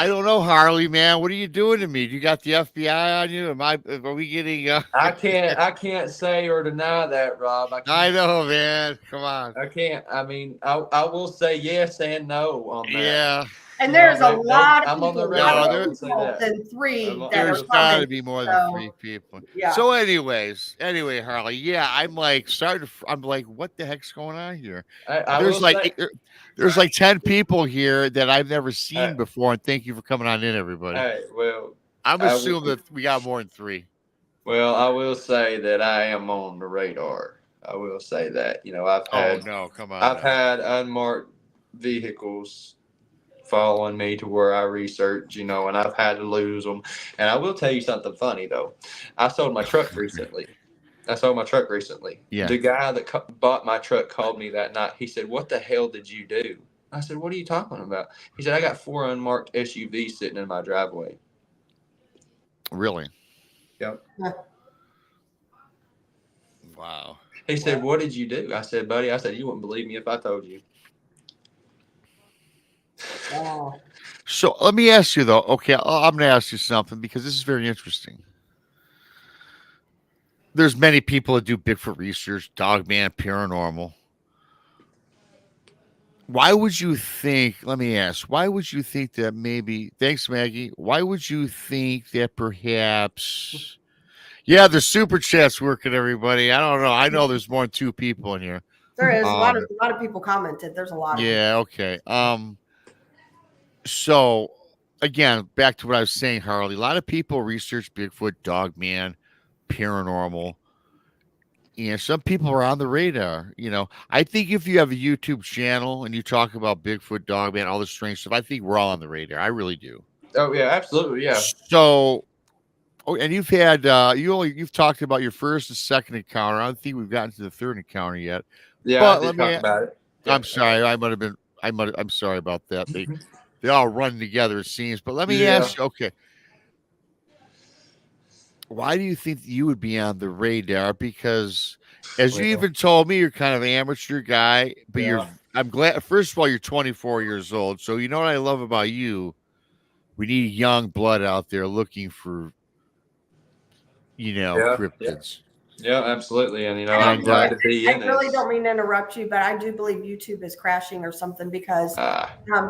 don't know, Harley, man. What are you doing to me? You got the FBI on you? Are we getting I can't say or deny that, Rob. I know, man. Come on. I can't. I mean, I will say yes and no on that. Yeah. And there's a lot of people. Than 3 there's got to be more than 3 people. Yeah. So anyway, Harley, yeah, I'm like what the heck's going on here? There's like 10 people here that I've never seen before, and thank you for coming on in, everybody. Well, I'm assuming that we got more than 3. Well, I will say that I am on the radar. I will say that. You know, I've had had unmarked vehicles following me to where I research, and I've had to lose them. And I will tell you something funny, though. I sold my truck recently. Yeah. The guy that bought my truck called me that night. He said, what the hell did you do? I said, what are you talking about? He said, I got 4 unmarked SUVs sitting in my driveway. Really? Yep. Wow. He said, what did you do? I said, buddy, you wouldn't believe me if I told you. Wow. So let me ask you though. Okay, I'm going to ask you something because this is very interesting. There's many people that do Bigfoot research, Dogman, Paranormal. Why would you think? Let me ask. Why would you think that maybe? Thanks, Maggie. Why would you think that perhaps? Yeah, the super chat's working. Everybody, I don't know. I know there's more than 2 people in here. There is Um, a lot of people commented. There's a lot of people. yeah. Okay. So again, back to what I was saying, Harley. A lot of people research Bigfoot, Dogman, paranormal. And some people are on the radar. I think if you have a YouTube channel and you talk about Bigfoot, Dogman, all the strange stuff, I think we're all on the radar. I really do. Oh yeah, absolutely, yeah. So, and you've had you've talked about your first and second encounter. I don't think we've gotten to the third encounter yet. Yeah, But I did talk about it. I'm sorry. I'm sorry about that. They all run together, it seems. But let me ask you, okay. Why do you think you would be on the radar? Because as you even told me, you're kind of an amateur guy, but I'm glad, first of all, you're 24 years old. So you know what I love about you? We need young blood out there looking for, cryptids. Yeah, absolutely. And I'm glad to be in I really don't mean to interrupt you, but I do believe YouTube is crashing or something because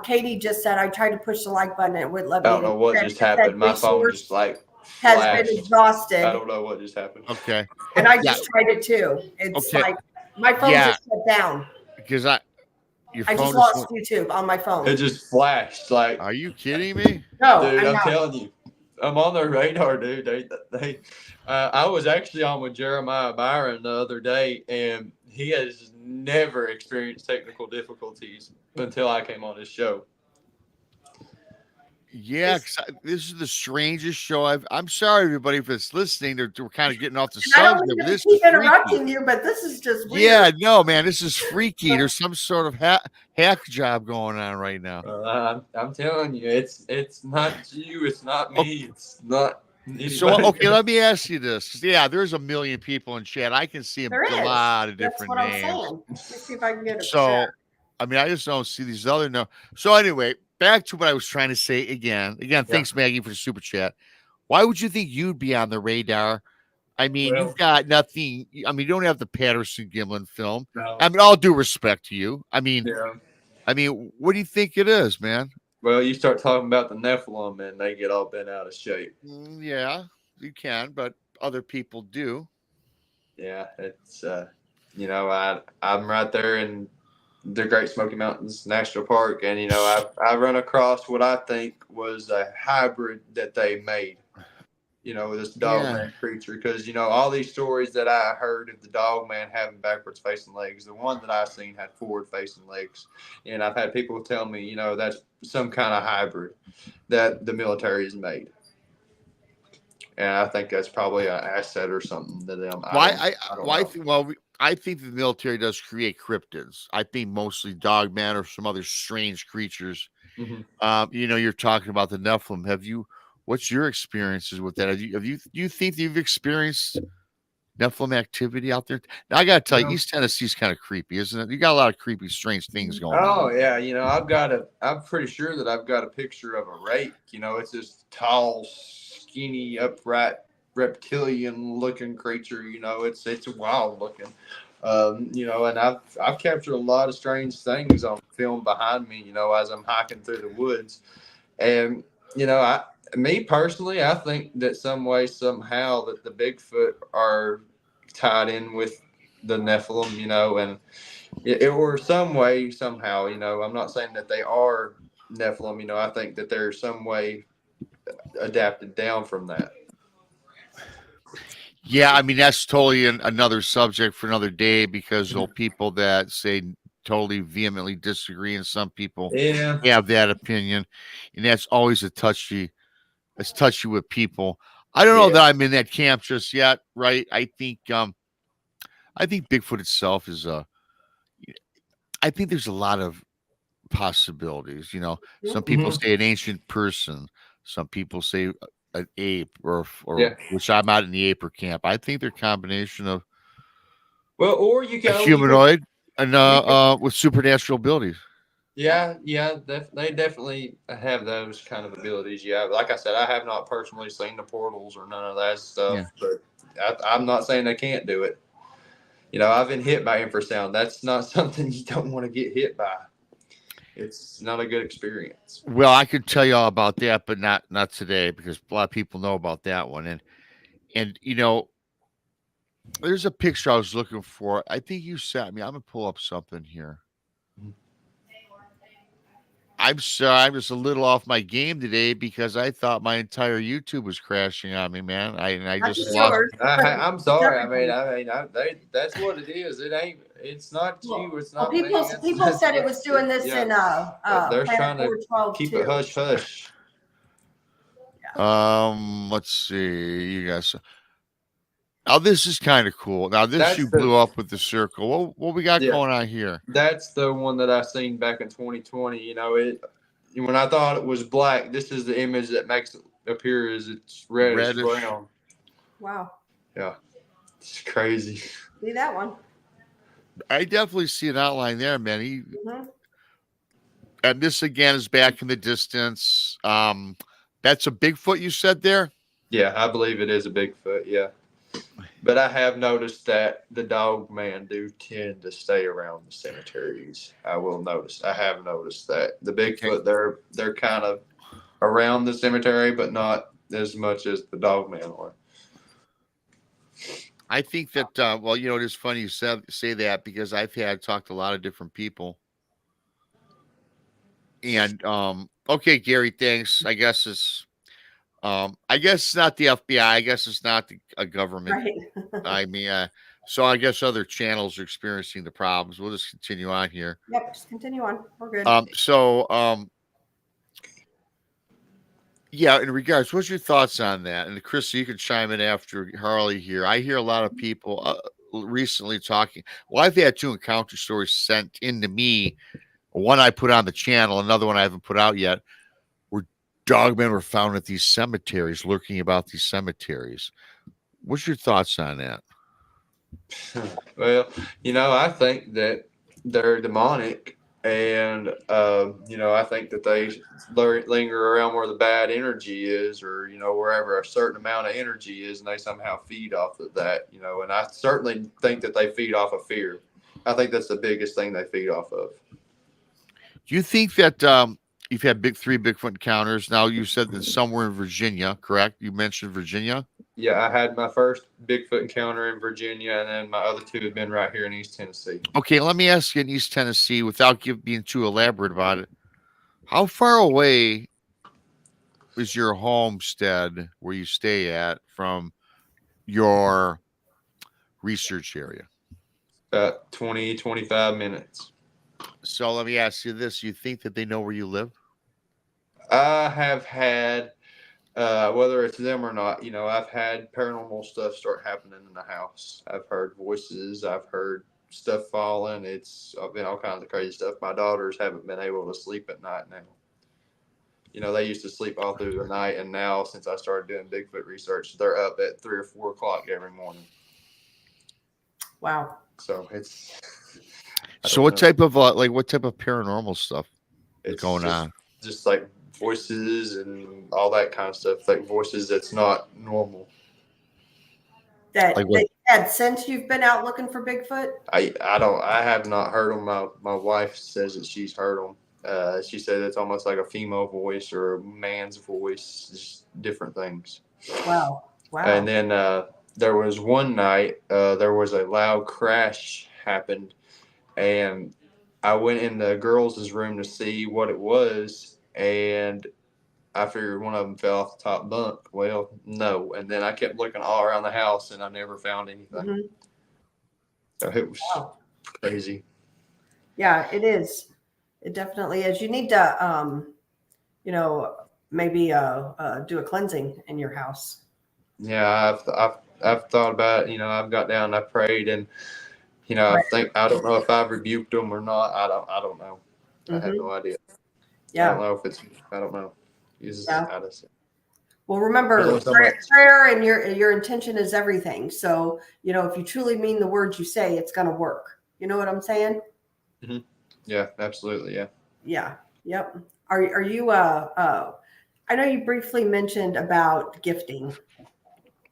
Katie just said I tried to push the like button and it wouldn't let me. I don't know what just happened. My phone just has been exhausted. I don't know what just happened. Okay. And I just tried it too. It's like my phone just shut down. Because I just lost YouTube on my phone. It just flashed. Are you kidding me? No, dude, I'm telling you. I'm on their radar, dude. I was actually on with Jeremiah Byron the other day, and he has never experienced technical difficulties until I came on his show. Yeah, this is the strangest show I'm sorry, everybody, if it's listening. We're kind of getting off the subject. I don't keep interrupting you, but this is just weird. Yeah, no, man, this is freaky. There's some sort of hack job going on right now. I'm telling you, it's not you, it's not me, it's not anybody. So, okay, let me ask you this. Yeah, there's a million people in chat. I can see a lot of different names. I'm saying. Let's see if I can get it. So, I mean, I just don't see these other no. So anyway, back to what I was trying to say again. Thanks, Maggie, for the super chat. Why would you think you'd be on the radar? I mean, you've got nothing. I mean, you don't have the Patterson Gimlin film. No. I mean, all due respect to you. I mean, what do you think it is, man? Well, you start talking about the Nephilim and they get all bent out of shape. Yeah, you can, but other people do. Yeah, it's I'm right there in the Great Smoky Mountains National Park, and I run across what I think was a hybrid that they made. This Dogman creature, because all these stories that I heard of the Dogman having backwards facing legs, the one that I've seen had forward facing legs, and I've had people tell me that's some kind of hybrid that the military has made, and I think that's probably an asset or something to them. I think the military does create cryptids. I think mostly Dogman or some other strange creatures. Mm-hmm. You're talking about the Nephilim. What's your experiences with that? Do you think that you've experienced Nephilim activity out there? Now, I got to tell you, East Tennessee's kind of creepy, isn't it? You got a lot of creepy, strange things going on. Oh, yeah. I'm pretty sure that I've got a picture of a rake. It's this tall, skinny, upright, reptilian-looking creature. It's wild looking. And I've captured a lot of strange things on film behind me, as I'm hiking through the woods. And, me personally, I think that some way, somehow, that the Bigfoot are tied in with the Nephilim, and or some way, somehow, I'm not saying that they are Nephilim, I think that they're some way adapted down from that. Yeah, I mean, that's totally another subject for another day, because there'll people that say totally vehemently disagree, and some people have that opinion, and that's always it's touchy with people. I don't know that I'm in that camp just yet, right? I think Bigfoot itself is I think there's a lot of possibilities. Some people say an ancient person, some people say an ape, or which I'm not in the ape camp. I think they're a combination of or you can a humanoid and with supernatural abilities. Yeah, they definitely have those kind of abilities. Yeah, like I said, I have not personally seen the portals or none of that stuff, but I'm not saying they can't do it. I've been hit by infrasound. That's not something you don't want to get hit by. It's not a good experience. Well, I could tell you all about that, but not today because a lot of people know about that one. And you know, there's a picture I was looking for. I think you sent me. I'm gonna pull up something here. I'm sorry, I'm just a little off my game today because I thought my entire YouTube was crashing on me, man. I Not just just lost. yours. I'm sorry. That's what it is. It ain't. It's not you. Well, It's not me. people said it was doing this in They're Planet trying to 412 keep too. it hush hush. Let's see, you guys. Oh, this is kind of cool. Now, this That's you the blew up with the circle. What we got Yeah. going on here? That's the one that I seen back in 2020. You know, when I thought it was black, this is the image that makes it appear as it's reddish brown. Wow. Yeah, it's crazy. See that one? I definitely see an outline there, man. Mm-hmm. And this again is back in the distance. That's a Bigfoot you said there? Yeah, I believe it is a Bigfoot. Yeah, but I have noticed that the Dogman do tend to stay around the cemeteries. I have noticed that the Bigfoot they're kind of around the cemetery, but not as much as the Dogman are. I think that well, you know, it is funny you say that because I've talked to a lot of different people. And okay, Gary, thanks. I guess it's not the FBI. I guess it's not a government. Right. I mean, so I guess other channels are experiencing the problems. We'll just continue on here. Yep, just continue on. We're good. Yeah, in regards, what's your thoughts on that? And Chris, you can chime in after Harley here. I hear a lot of people recently talking. Well, I've had 2 encounter stories sent in to me. One I put on the channel, another one I haven't put out yet, where dogmen were found at these cemeteries, lurking about these cemeteries. What's your thoughts on that? Well, you know, I think that they're demonic, and you know, I think that they linger around where the bad energy is, or you know, wherever a certain amount of energy is, and they somehow feed off of that. You know, and I certainly think that they feed off of fear. I think that's the biggest thing they feed off of. Do you think that you've had 3 Bigfoot encounters? Now you said that somewhere in Virginia, correct? You mentioned Virginia. Yeah, I had my first Bigfoot encounter in Virginia, and then my other 2 have been right here in East Tennessee. Okay, let me ask you in East Tennessee, without being too elaborate about it, how far away is your homestead where you stay at from your research area? About 20, 25 minutes. So let me ask you this. You think that they know where you live? I have had, whether it's them or not, you know, I've had paranormal stuff start happening in the house. I've heard voices. I've heard stuff falling. I've been all kinds of crazy stuff. My daughters haven't been able to sleep at night now. You know, they used to sleep all through the night, and now since I started doing Bigfoot research, they're up at 3 or 4 o'clock every morning. Wow. So it's. So what type of paranormal stuff is going on? Just like voices and all that kind of stuff, like voices that's not normal. That you had since you've been out looking for Bigfoot? I have not heard them. My wife says that she's heard them. She said it's almost like a female voice or a man's voice, just different things. Wow. And then there was one night, there was a loud crash happened, and I went in the girls' room to see what it was, and I figured one of them fell off the top bunk. Well, no. And then I kept looking all around the house, and I never found anything. Mm-hmm. So it was crazy. Yeah, it is. It definitely is. You need to, you know, maybe do a cleansing in your house. Yeah, I've thought about it. You know, I've got down and I prayed, and you know, I don't know if I've rebuked them or not. I don't know. Mm-hmm. I have no idea. Yeah. I don't know if I don't know. Well, remember, prayer and your intention is everything. So, you know, if you truly mean the words you say, it's going to work. You know what I'm saying? Mm-hmm. Yeah, absolutely. Yeah. Yeah. Yep. Are you, I know you briefly mentioned about gifting.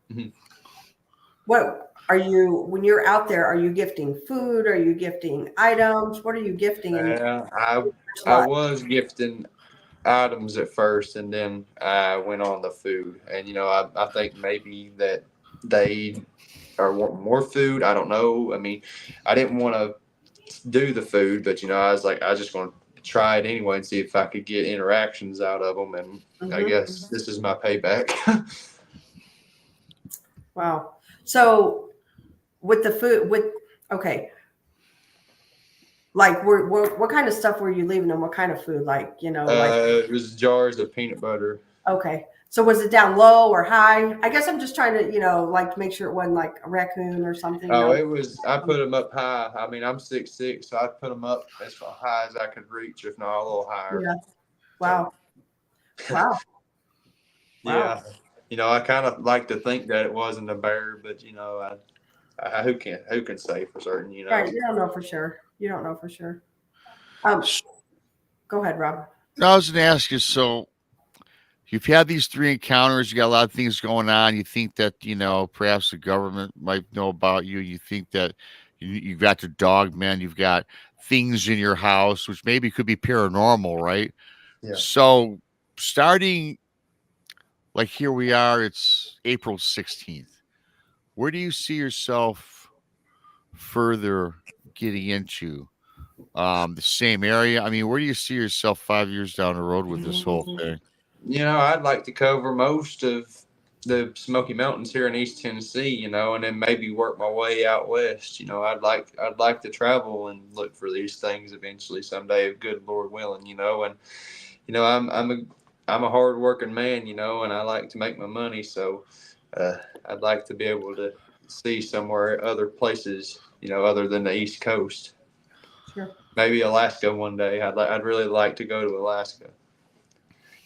Mm-hmm. What Are you, when you're out there, are you gifting food? Are you gifting items? What are you gifting? And Yeah, I was gifting items at first, and then I went on the food. And I think maybe that they are wanting more food. I don't know. I mean, I didn't want to do the food, but I was like, I was just going to try it anyway and see if I could get interactions out of them. And I guess this is my payback. Wow. So with the food, okay. Like, what kind of stuff were you leaving them? What kind of food? Like, It was jars of peanut butter. Okay. So was it down low or high? I guess I'm just trying to, like to make sure it wasn't like a raccoon or something. Oh, it was. I put them up high. I mean, I'm 6'6", so I put them up as high as I could reach, if not a little higher. Yeah. Wow. Wow. Yeah. I kind of like to think that it wasn't a bear, but who can say for certain? Right. You don't know for sure. You don't know for sure. Go ahead, Rob. No, I was going to ask you, so you've had these 3 encounters, you got a lot of things going on. You think that, perhaps the government might know about you. You think that you've got the Dogman, you've got things in your house, which maybe could be paranormal, right? Yeah. So starting, like here we are, it's April 16th. Where do you see yourself further getting into? The same area? I mean, where do you see yourself 5 years down the road with this whole thing? I'd like to cover most of the Smoky Mountains here in East Tennessee, and then maybe work my way out west. I'd like to travel and look for these things eventually someday, if good Lord willing. And I'm a hard working man, and I like to make my money. So I'd like to be able to see somewhere, other places, other than the East Coast. Sure. Maybe Alaska one day. I'd really like to go to Alaska.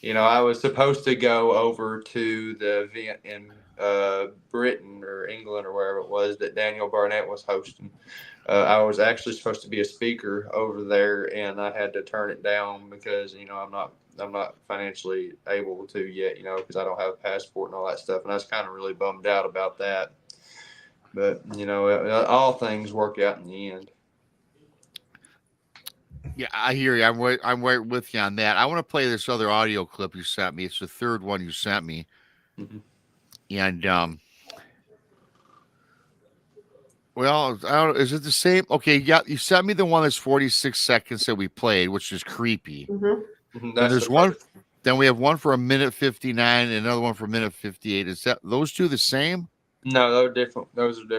I was supposed to go over to the event in Britain or England or wherever it was that Daniel Barnett was hosting. I was actually supposed to be a speaker over there, and I had to turn it down because I'm not financially able to yet. Because I don't have a passport and all that stuff, and I was kind of really bummed out about that. But all things work out in the end. Yeah, I hear you. I'm right with you on that. I want to play this other audio clip you sent me. It's the third one you sent me. Mm-hmm. And well, I don't, is it the same? Okay, yeah, you sent me the one that's 46 seconds that we played, which is creepy. Mm-hmm. And there's one. Then we have one for 1:59 and another one for 1:58. Is that those two the same? No, those are different.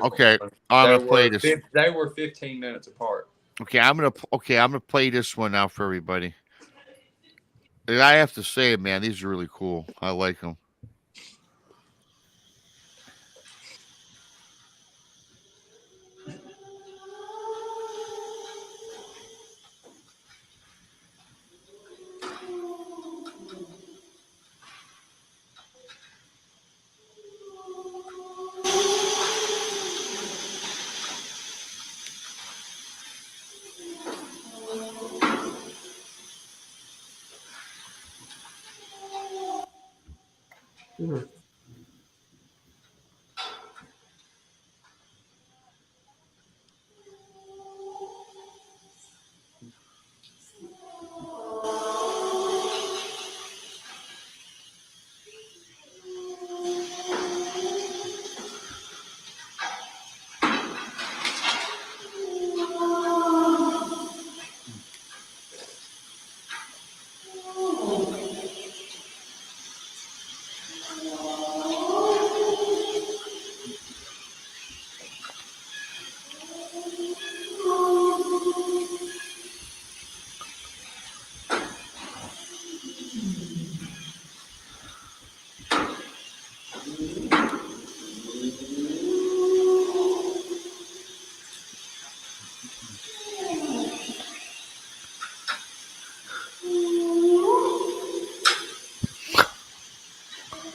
Okay, I'm gonna play this. They were 15 minutes apart. Okay, I'm gonna play this one now for everybody. And I have to say, man, these are really cool. I like them. Mm-hmm.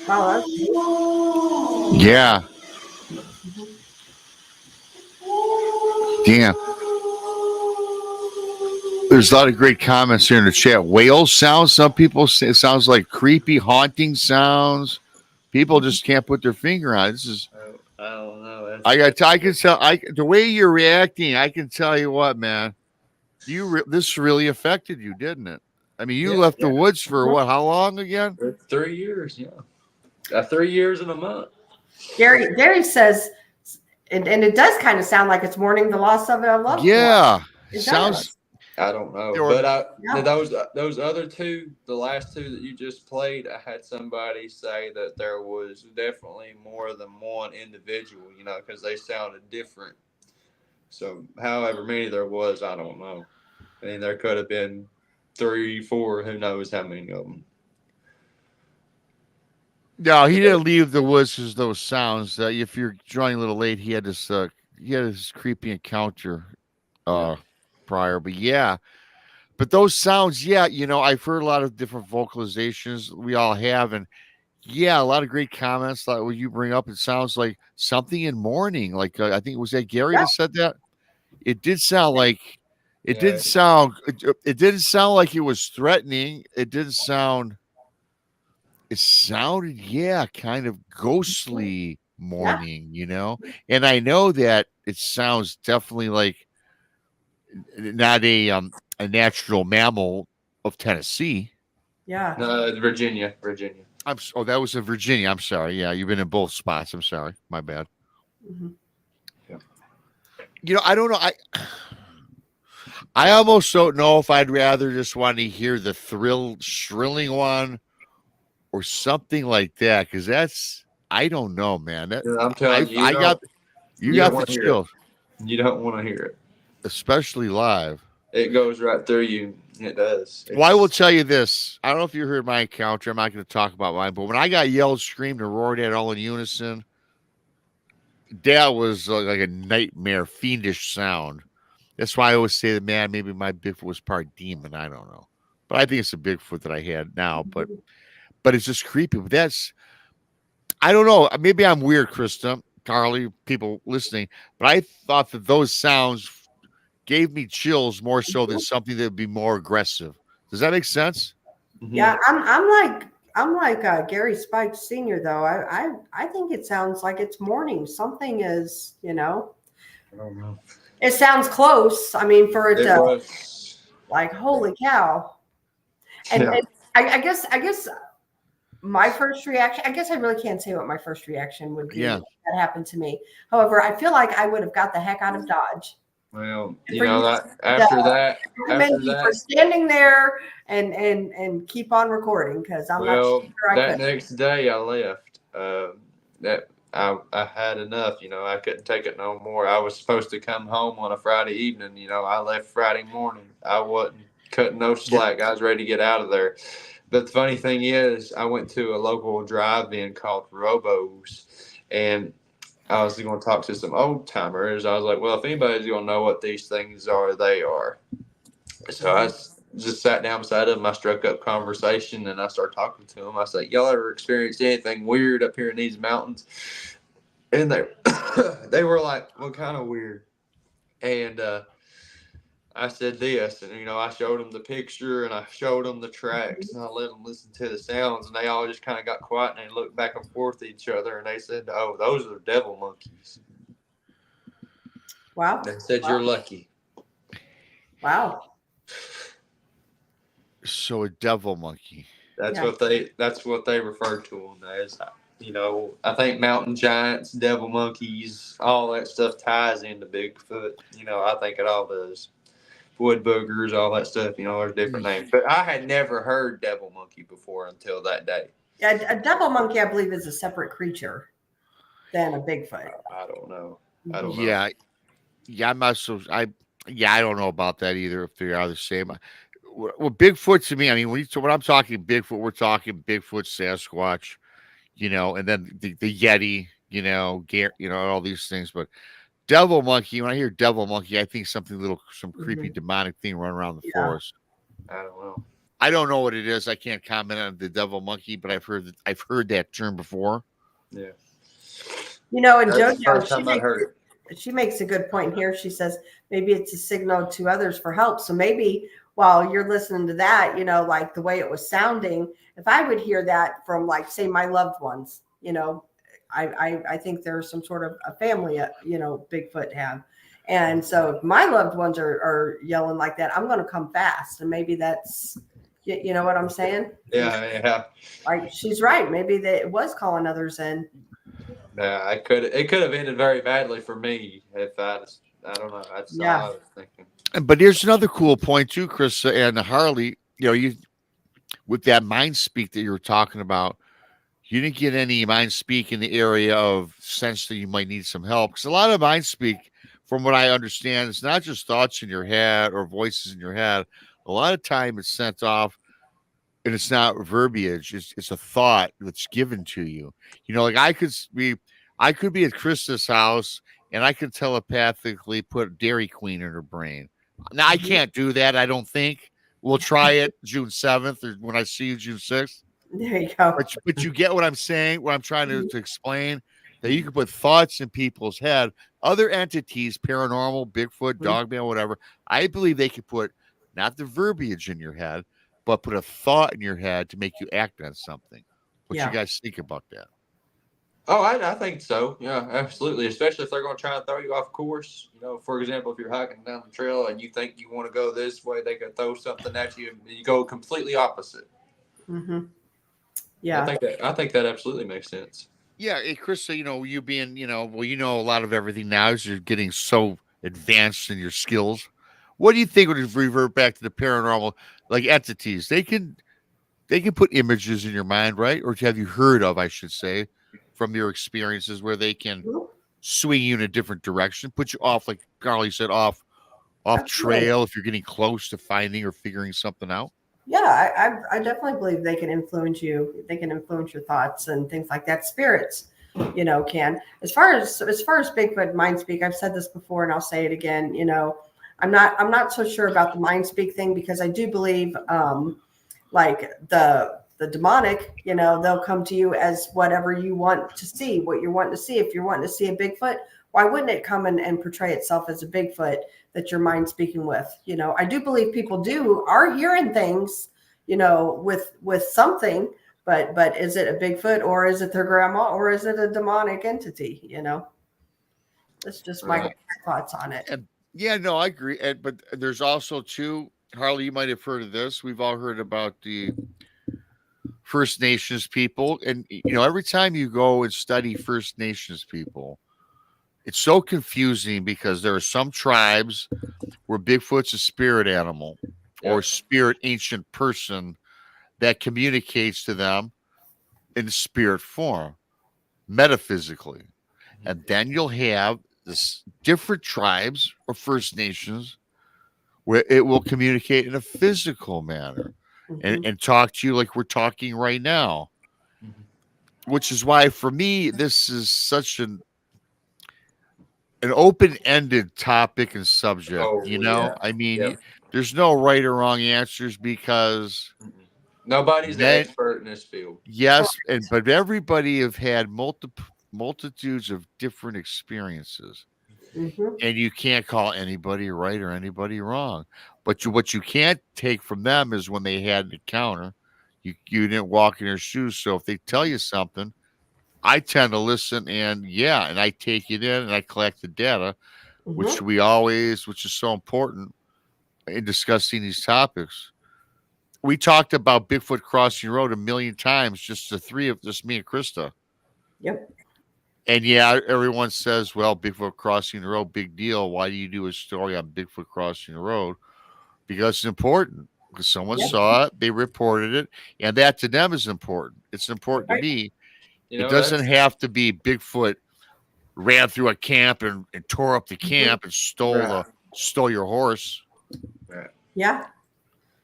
Wow, Yeah. Damn. There's a lot of great comments here in the chat. Whale sounds. Some people say it sounds like creepy, haunting sounds. People just can't put their finger on it. This is. I don't know. I can tell. The way you're reacting, I can tell you what, man. This really affected you, didn't it? I mean, you left the woods for what? How long again? 3 years. Yeah, 3 years and a month. Gary says, and it does kind of sound like it's mourning the loss of a loved one. Yeah, It sounds. does. I don't know, those other two, the last two that you just played, I had somebody say that there was definitely more than one individual, because they sounded different. So, however many there was, I don't know. I mean, there could have been 3, 4, who knows how many of them. No, he didn't leave the woods as those sounds. If you're joining a little late, he had this creepy encounter prior. But those sounds, I've heard a lot of different vocalizations. We all have, and a lot of great comments. Like what you bring up, it sounds like something in mourning. Like I think it was that Gary that said that. It did sound like it didn't sound. It didn't sound like it was threatening. It didn't sound. It sounded, kind of ghostly mourning, And I know that it sounds definitely like not a natural mammal of Tennessee. Yeah. No, Virginia. That was in Virginia. I'm sorry. Yeah, you've been in both spots. I'm sorry. My bad. Mm-hmm. I don't know. I almost don't know if I'd rather just want to hear the shrilling one or something like that, because I don't know, man. I'm telling you, you got the chills. You don't want to hear it, especially live. It goes right through you. It does. Well, I will tell you this. I don't know if you heard my encounter. I'm not going to talk about mine, but when I got yelled, screamed, and roared at all in unison, that was like a nightmare, fiendish sound. That's why I always say that, man, maybe my Bigfoot was part demon. I don't know, but I think it's a Bigfoot that I had now. But it's just creepy. But I don't know. Maybe I'm weird, Krista, Carly, people listening. But I thought that those sounds gave me chills more so than something that would be more aggressive. Does that make sense? Yeah, I'm like Gary Spike Sr. though. I think it sounds like it's mourning. Something is, I don't know. It sounds close. I mean, for it to was, like, holy cow. And I guess my first reaction, I guess I really can't say what my first reaction would be if that happened to me. However, I feel like I would have got the heck out of Dodge. Well, after that, for standing there and keep on recording, because I'm not sure that next day I left. That I had enough. I couldn't take it no more. I was supposed to come home on a Friday evening. I left Friday morning. I wasn't cutting no slack. I was ready to get out of there. But the funny thing is, I went to a local drive-in called Robo's, and I was going to talk to some old timers. I was like, well, if anybody's going to know what these things are, they are. So I just sat down beside them. I struck up conversation, and I started talking to them. I said, y'all ever experienced anything weird up here in these mountains? And they were like, what kind of weird? And I said this, and I showed them the picture, and I showed them the tracks, and I let them listen to the sounds, and they all just kind of got quiet, and they looked back and forth at each other, and they said, "Oh, those are devil monkeys." Wow! They said, "You're lucky." Wow! So a devil monkey. That's what they refer to them as. I think mountain giants, devil monkeys, all that stuff ties into Bigfoot. I think it all does. Wood boogers, all that stuff, there's different names. But I had never heard devil monkey before until that day. Yeah, a devil monkey, I believe, is a separate creature than a Bigfoot. I don't know. I I'm not so. I don't know about that either. If they are the same. Well, Bigfoot to me, I mean, when I'm talking Bigfoot, we're talking Bigfoot, Sasquatch, and then the Yeti, all these things, but. Devil monkey. When I hear devil monkey, I think some creepy demonic thing running around the forest. I don't know. I don't know what it is. I can't comment on the devil monkey, but I've heard that term before. Yeah. And JoJo, she makes a good point here. She says maybe it's a signal to others for help. So maybe while you're listening to that, like the way it was sounding, if I would hear that from, like, say, my loved ones, I think there's some sort of a family, Bigfoot have. And so if my loved ones are yelling like that, I'm going to come fast. And maybe that's, you know what I'm saying? Yeah. Like she's right. Maybe it was calling others in. Yeah, it could have ended very badly for me if I don't know. That's all I was thinking. But here's another cool point too, Chris and Harley. You with that mind speak that you were talking about, you didn't get any mind speak in the area of sense that you might need some help. Because a lot of mind speak, from what I understand, it's not just thoughts in your head or voices in your head. A lot of time it's sent off, and it's not verbiage. It's a thought that's given to you. Like I could be at Krista's house and I could telepathically put Dairy Queen in her brain. Now I can't do that. I don't think. We'll try it June 7th or when I see you June 6th. There you go. But you get what I'm saying, what I'm trying to explain, that you can put thoughts in people's head, other entities, paranormal, Bigfoot, Dogman, whatever. I believe they could put not the verbiage in your head, but put a thought in your head to make you act on something. What you guys think about that? Oh, I think so. Yeah, absolutely. Especially if they're going to try and throw you off course. For example, if you're hiking down the trail and you think you want to go this way, they could throw something at you and you go completely opposite. Mm-hmm. Yeah, I think that absolutely makes sense. Yeah, hey, Chris, you being, a lot of everything now as you're getting so advanced in your skills. What do you think would revert back to the paranormal, like entities? They can put images in your mind, right? Or have you heard of, I should say, from your experiences where they can swing you in a different direction, put you off, like Carly said, off trail if you're getting close to finding or figuring something out? Yeah, I definitely believe they can influence you. They can influence your thoughts and things like that. Spirits, can. As far as Bigfoot mind speak, I've said this before and I'll say it again. I'm not so sure about the mind speak thing because I do believe like the demonic, they'll come to you as whatever you want to see, what you're wanting to see. If you're wanting to see a Bigfoot, why wouldn't it come and portray itself as a Bigfoot that your mind's speaking with? I do believe people are hearing things, with something, but is it a Bigfoot or is it their grandma or is it a demonic entity? That's just my thoughts on it. Yeah, no, I agree. But there's also too, Harley, you might have heard of this. We've all heard about the First Nations people. And, every time you go and study First Nations people, it's so confusing because there are some tribes where Bigfoot's a spirit animal or spirit ancient person that communicates to them in spirit form, metaphysically. And then you'll have this different tribes or First Nations where it will communicate in a physical manner and talk to you like we're talking right now. Which is why, for me, this is such an open-ended topic and subject. I mean, there's no right or wrong answers because nobody's the expert in this field. Yes, but everybody have had multitudes of different experiences. And you can't call anybody right or anybody wrong. But what you can't take from them is when they had an encounter, you didn't walk in their shoes. So if they tell you something, I tend to listen and I take it in and I collect the data, which is so important in discussing these topics. We talked about Bigfoot crossing the road a million times, just the three of us, me and Krista. Yep. And everyone says, well, Bigfoot crossing the road, big deal. Why do you do a story on Bigfoot crossing the road? Because it's important. Because someone saw it, they reported it, and that to them is important. It's important to me. It doesn't have to be Bigfoot ran through a camp and tore up the camp and stole your horse. Right. Yeah.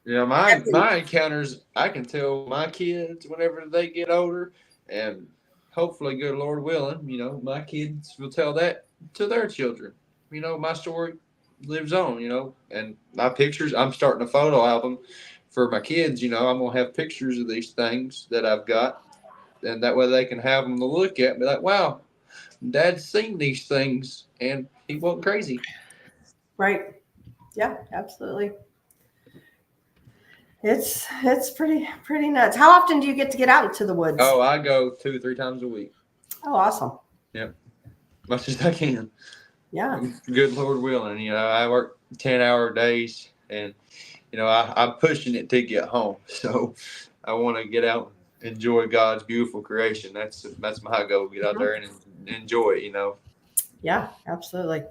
My encounters, I can tell my kids whenever they get older, and hopefully, good Lord willing, my kids will tell that to their children. My story lives on, and my pictures, I'm starting a photo album for my kids. I'm going to have pictures of these things that I've got, and that way they can have them to look at and be like, wow, Dad's seen these things and he wasn't crazy. Right. Yeah, absolutely. It's pretty nuts. How often do you get to get out into the woods? Oh, I go 2-3 times a week. Oh, awesome. Yep. Much as I can. Yeah. Good Lord willing. You know, I work 10-hour days, and you know, I'm pushing it to get home. So I want to get out and enjoy God's beautiful creation. That's my goal. Get out there and enjoy it, you know. Yeah, absolutely.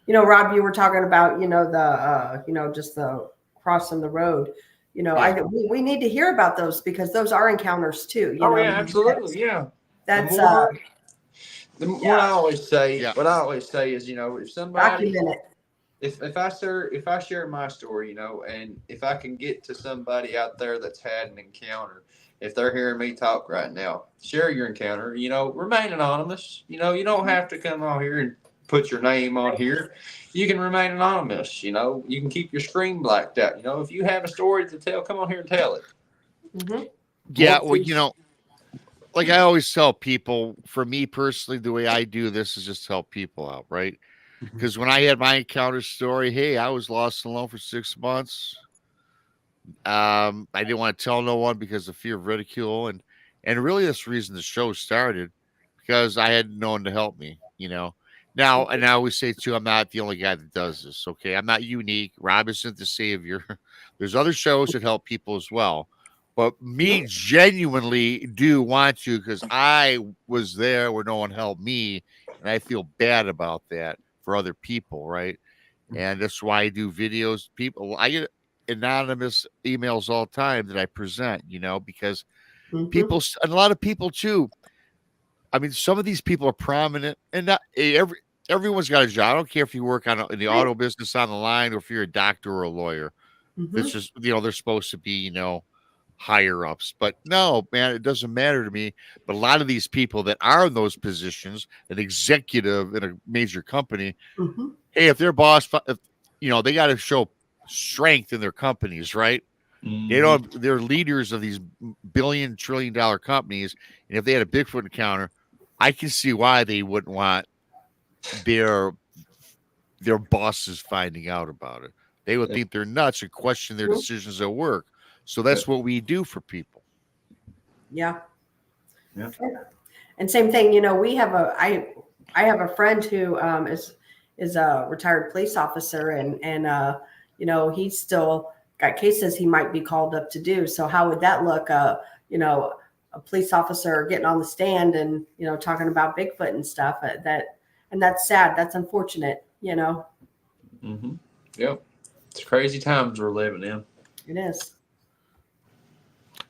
You know, Rob, you were talking about, you know, the, you know, just the crossing the road. You know, Yeah. we need to hear about those because those are encounters too. You Oh know, yeah, absolutely, yeah. that's What I always say, Yeah. is, you know, if somebody, document it. if I share my story, you know, and if I can get to somebody out there that's had an encounter, if they're hearing me talk right now, share your encounter. You know, remain anonymous. You know, you don't have to come on here and put your name on here. You can remain anonymous. You know, you can keep your screen blacked out. You know, if you have a story to tell, come on here and tell it. Mm-hmm. Yeah. Well, you know, like I always tell people, for me personally, the way I do this is just help people out, right? Because when I had my encounter story, hey, I was lost and alone for 6 months. I didn't want to tell no one because of fear of ridicule, and really that's the reason the show started, because I had no one to help me, you know. Now, and I always say too, I'm not the only guy that does this. Okay, I'm not unique. Rob isn't the savior. There's other shows that help people as well, but me genuinely do want to, because I was there where no one helped me, and I feel bad about that for other people, right? And that's why I do videos. People, I get anonymous emails all the time that I present, you know, because Mm-hmm. people, and a lot of people too. I mean, some of these people are prominent, and not everyone's got a job. I don't care if you work in the auto business on the line, or if you're a doctor or a lawyer. Mm-hmm. This is, you know, they're supposed to be, you know, higher ups. But no, man, it doesn't matter to me. But a lot of these people that are in those positions, an executive in a major company, Mm-hmm. hey, if their boss, if, you know, they got to show strength in their companies, right? They don't. They're leaders of these billion-trillion-dollar companies, and if they had a Bigfoot encounter, I can see why they wouldn't want their bosses finding out about it. They would think they're nuts and question their decisions at work. So that's what we do for people. Yeah. Yeah. And same thing, you know, we have I have a friend who is a retired police officer, and you know, he's still got cases he might be called up to do. So how would that look? You know, a police officer getting on the stand and, you know, talking about Bigfoot and stuff. And that's sad. That's unfortunate. You know. Mm-hmm. Yep. It's crazy times we're living in. It is.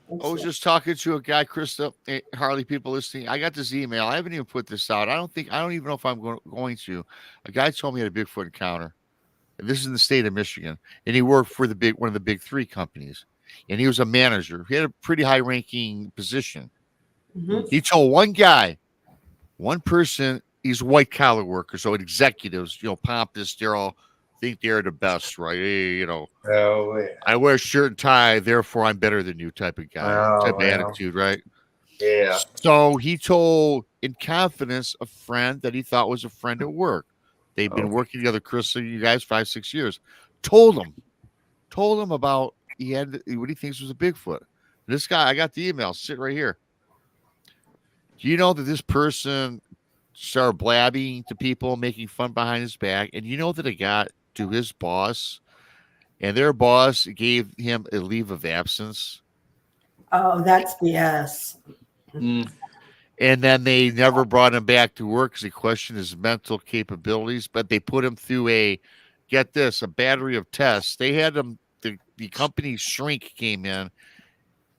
I was just talking to a guy, Krista, Harley, people listening. I got this email. I haven't even put this out. I don't even know if I'm going to. A guy told me he had a Bigfoot encounter. And this is in the state of Michigan. And he worked for one of the big three companies. And he was a manager. He had a pretty high ranking position. Mm-hmm. He told one guy, one person, he's a white collar worker. So executives, you know, pompous, they're all think they're the best, right? Hey, you know, Oh, yeah. I wear a shirt and tie, therefore I'm better than you type of guy, type of yeah. attitude, right? Yeah. So he told in confidence a friend that he thought was a friend at work. They've been working together, Chris, you guys, 5-6 years. Told him about he had what he thinks was a Bigfoot. This guy, I got the email, sit right here. Do you know that this person started blabbing to people, making fun behind his back? And you know that it got to his boss, and their boss gave him a leave of absence. Oh, that's BS. Mm. And then they never brought him back to work because they questioned his mental capabilities. But they put him through a battery of tests. They had him, the company's shrink came in.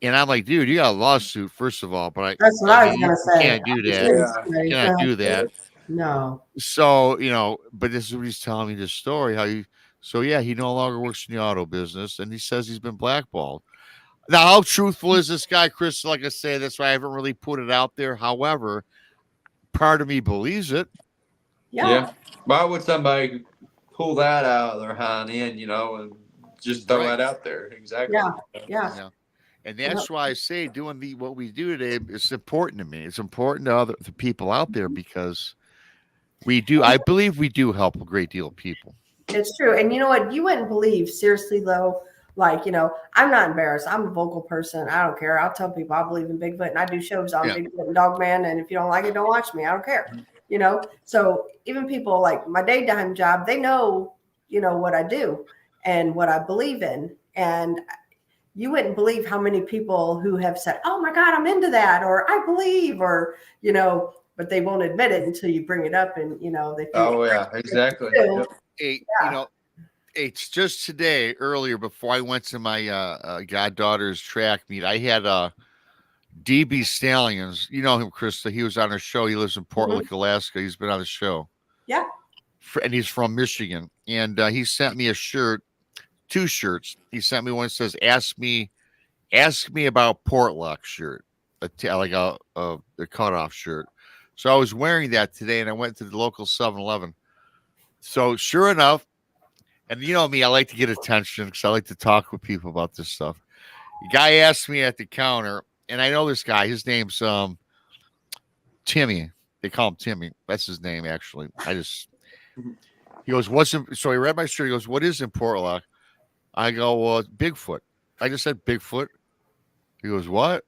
And I'm like, dude, you got a lawsuit, first of all. But That's what I was going to say. Can't do that. Yeah. You cannot do that. No. So, you know, but this is what he's telling me this story. He no longer works in the auto business. And he says he's been blackballed. Now, how truthful is this guy, Chris? Like I say, that's why I haven't really put it out there. However, part of me believes it. Yeah. Why would somebody pull that out of their hind end, you know, and just throw that out there? Exactly. Yeah. And that's why I say doing what we do today is important to me. It's important to the people out there because I believe we do help a great deal of people. It's true. And you know what? You wouldn't believe, seriously, though, Like, I'm not embarrassed. I'm a vocal person. I don't care. I'll tell people I believe in Bigfoot, and I do shows on Yeah. Bigfoot and Dogman. And if you don't like it, don't watch me. I don't care. So even people like my daytime job, they know, what I do and what I believe in. And you wouldn't believe how many people who have said, "Oh my God, I'm into that," or "I believe," or, but they won't admit it until you bring it up, and, they think, Oh yeah, exactly. too. Yep. Hey, Yeah. it's just today earlier before I went to my goddaughter's track meet. I had DB Stallions. You know him, Krista. He was on our show. He lives in Port Mhm. Lake, Alaska. He's been on the show. Yeah. And he's from Michigan. And he sent me a shirt, 2 shirts. He sent me one that says, Ask me about Portlock" shirt, like a cutoff shirt. So I was wearing that today, and I went to the local 7-Eleven. So sure enough, and you know me, I like to get attention because I like to talk with people about this stuff. The guy asked me at the counter, and I know this guy. His name's Timmy. They call him Timmy. That's his name, actually. He goes, "What's in?" So he read my shirt. He goes, "What is in Portlock?" I go, "Well, Bigfoot." I just said Bigfoot. He goes, "What?"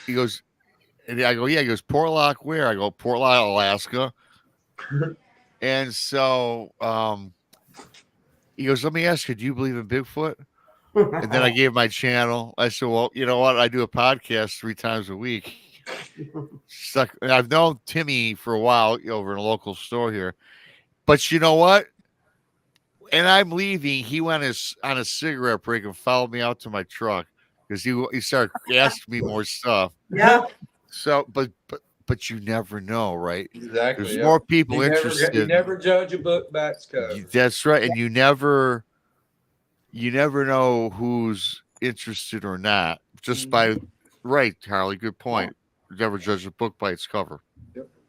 He goes, and I go, "Yeah." He goes, "Portlock where?" I go, "Portlock, Alaska." And so he goes, "Let me ask you, do you believe in Bigfoot?" And then I gave my channel. I said, "Well, you know what? I do a podcast 3 times a week." And I've known Timmy for a while over in a local store here. But you know what? And I'm leaving. He went on a cigarette break and followed me out to my truck because he started asking me more stuff. Yeah. So, but you never know, right? Exactly. There's Yep. more people You interested. never judge a book by its cover. That's right, and you never know who's interested or not just by right, Harley. Good point. You never judge a book by its cover.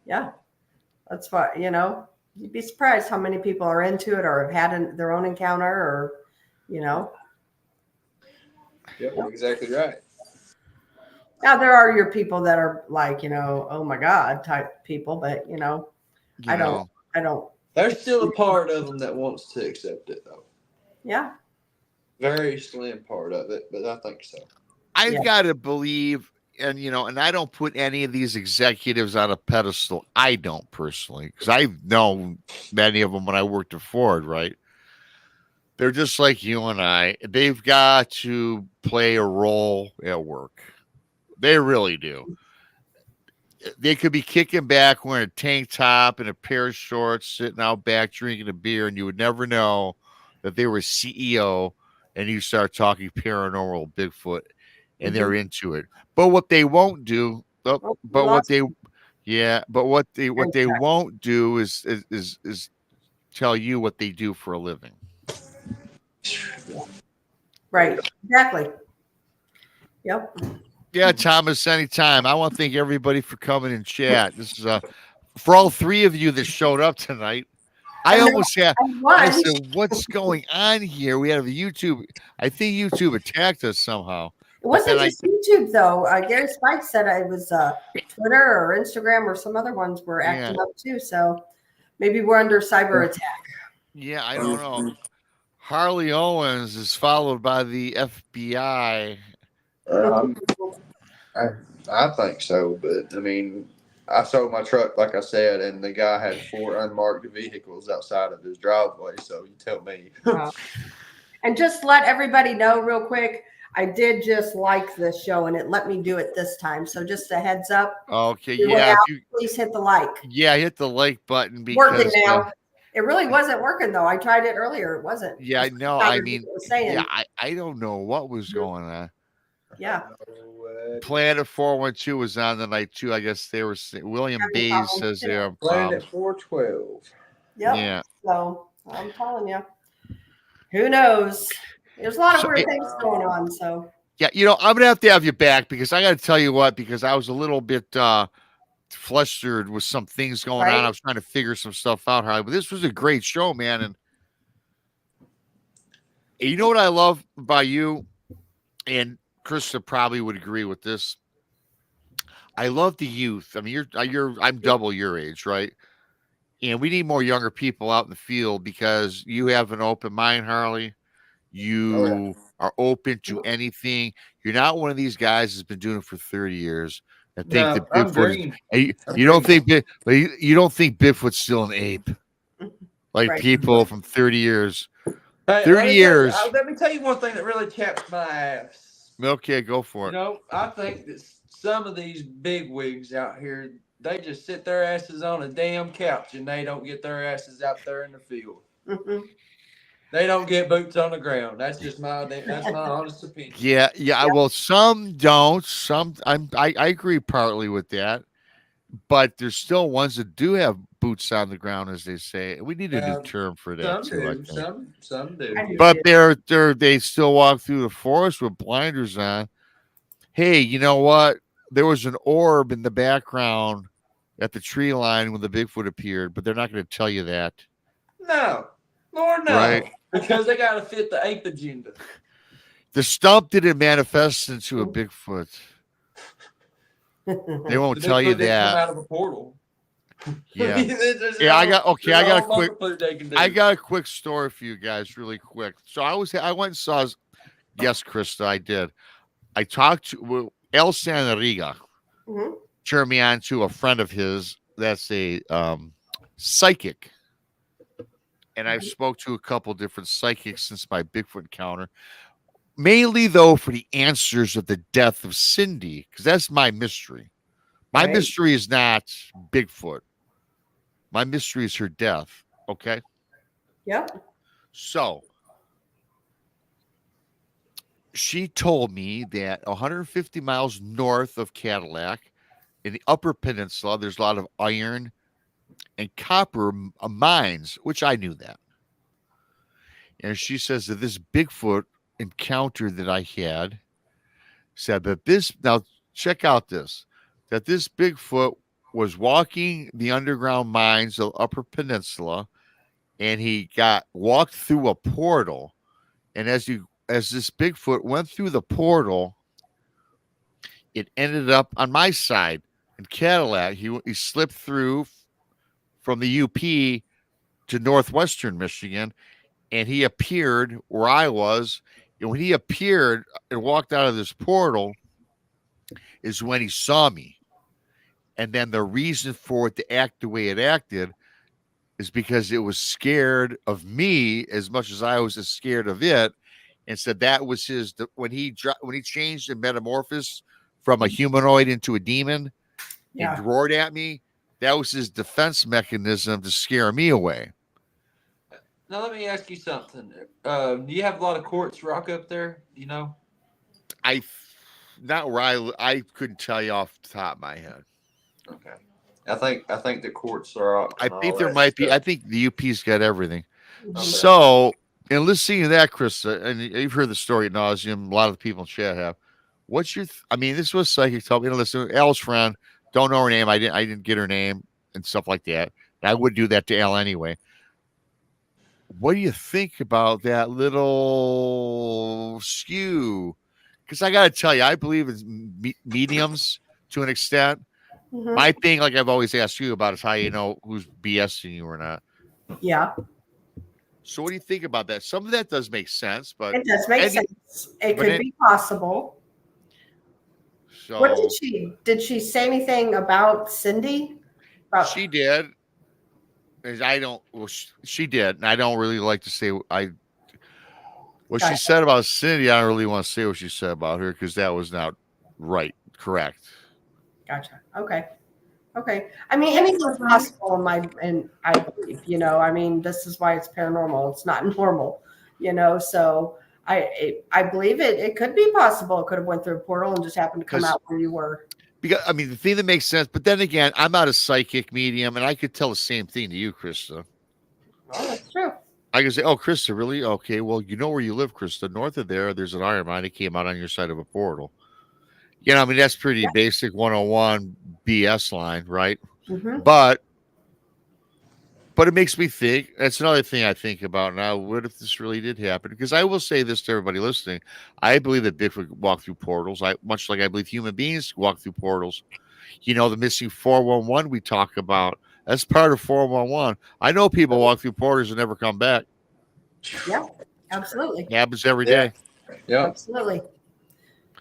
Yeah. That's what, you'd be surprised how many people are into it or have had their own encounter or, Yep, exactly right. Now there are your people that are like, oh my God type people, but I don't. There's still a part of them that wants to accept it, though. Yeah. Very slim part of it, but I think so. I've got to believe, and and I don't put any of these executives on a pedestal. I don't personally, because I've known many of them when I worked at Ford, right? They're just like you and I. They've got to play a role at work. They really do. They could be kicking back wearing a tank top and a pair of shorts, sitting out back drinking a beer, and you would never know that they were CEO. And you start talking paranormal, Bigfoot, and they're into it. But what they won't do, but what they won't do is tell you what they do for a living. Right. Exactly. Yep. Yeah, Thomas, anytime. I want to thank everybody for coming in chat. This is for all 3 of you that showed up tonight. I said, what's going on here? We have a YouTube. I think YouTube attacked us somehow. It wasn't just YouTube, though. Gary Spike said it was Twitter or Instagram or some other ones were acting up, too. So maybe we're under cyber attack. Yeah, I don't know. Harley Owens is followed by the FBI. I think so, but I mean, I sold my truck, like I said, and the guy had 4 unmarked vehicles outside of his driveway. So you tell me. And just let everybody know real quick, I did just like this show, and it let me do it this time. So just a heads up. Okay, yeah. Please hit the like. Yeah, hit the like button because working now. It really wasn't working though. I tried it earlier. It wasn't. Yeah, no, I mean, I don't know what was going on. Yeah. Planet 412 was on the night too. I guess they were. William Bays says they're Planet 412. Yep. Yeah. So I'm telling you, who knows? There's a lot of weird things going on. So yeah, I'm gonna have you back because I got to tell you what, because I was a little bit flustered with some things going on. I was trying to figure some stuff out, Harley. But this was a great show, man. And you know what I love about you, and Krista probably would agree with this. I love the youth. I mean, I'm double your age, right? And we need more younger people out in the field because you have an open mind, Harley. You are open to anything. You're not one of these guys that's been doing it for 30 years. I think No, that I'm Bigfoot is, green. and you, I'm you don't green. think you don't think Bigfoot's still an ape like Right. people from 30 years. Hey, 30 years. let me tell you one thing that really chaps my ass. Okay, go for You it. know, I think that some of these big wigs out here, they just sit their asses on a damn couch and they don't get their asses out there in the field. Mhm. They don't get boots on the ground. That's my honest opinion. Yeah, Yep. well, some don't. Some I agree partly with that, but there's still ones that do have boots on the ground, as they say. We need a new term for that Some too, I do, think. some do. I do But too. they still walk through the forest with blinders on. Hey, you know what? There was an orb in the background at the tree line when the Bigfoot appeared, but they're not going to tell you that, No, Lord no, right? because they got to fit the ape agenda. The stump didn't manifest into a Bigfoot. They won't The tell you Bigfoot didn't come that. out of a portal. Yeah. There's Yeah, I a got a whole quick multitude they can do. I got a quick story for you guys, really quick. So I went and saw. Yes, Krista, I did. I talked to El Sanariga. Mhm. Turned me on to a friend of his that's a psychic, and I've spoke to a couple different psychics since my Bigfoot encounter. Mainly though for the answers of the death of Cindy, because that's my mystery. My Right. mystery is not Bigfoot. My mystery is her death. Okay. Yep. So she told me that 150 miles north of Cadillac in the Upper Peninsula, there's a lot of iron and copper mines, which I knew that. And she says that this Bigfoot encounter that I had said that now check out this, that this Bigfoot was walking the underground mines of Upper Peninsula, and he walked through a portal. And as this Bigfoot went through the portal, it ended up on my side in Cadillac. He slipped through from the UP to northwestern Michigan, and he appeared where I was. And when he appeared and walked out of this portal is when he saw me. And then the reason for it to act the way it acted is because it was scared of me as much as I was scared of it, and said that was when he changed and metamorphosed from a humanoid into a demon Yeah. and roared at me. That was his defense mechanism to scare me away. Now let me ask you something. Do you have a lot of quartz rock up there? You know, Not where I couldn't tell you off the top of my head. okay. I think the quartz rock. I and think all there that might be. I stuff. think the UP's got everything. Mhm. Okay. So, and listening to that, Krista, and you've heard the story ad nauseum. A lot of the people in chat have. What's your? I mean, this was psychic. Told me to listen. Al's friend. Don't know her name. I didn't get her name and stuff like that. And I would do that to Al anyway. What do you think about that little skew? Because I got to tell you, I believe in mediums to an extent. Mhm. My thing, like I've always asked you about, is how you know who's BSing you or not. Yeah. So what do you think about that? Some of that does make sense, but It does make sense. It could be possible. So What did she say anything about Cindy? She did. She did, and I don't really like to say what she said about Cindy. I don't really want to say what she said about her because that was not correct. Gotcha. Okay. I mean, anything's possible and I believe, I mean, this is why it's paranormal. It's not normal, so I believe it could be possible. It could have went through a portal and just happened to come out where you were. Because I mean, the thing that makes sense, but then again, I'm not a psychic medium, and I could tell the same thing to you, Krista. Oh, that's true. I could say, "Oh, Krista, really? Okay, well, you know where you live, Krista. North of there's an iron mine. It came out on your side of a portal." I mean, that's pretty basic 101 BS line, right? Mm-hmm. But it makes me think. That's another thing I think about now. What if this really did happen? Because I will say this to everybody listening: I believe that Bigfoot walk through portals. Much like I believe human beings walk through portals. The missing 411 we talk about. That's part of 411. I know people walk through portals and never come back. Yeah. Absolutely. Happens every day. Yeah. Absolutely.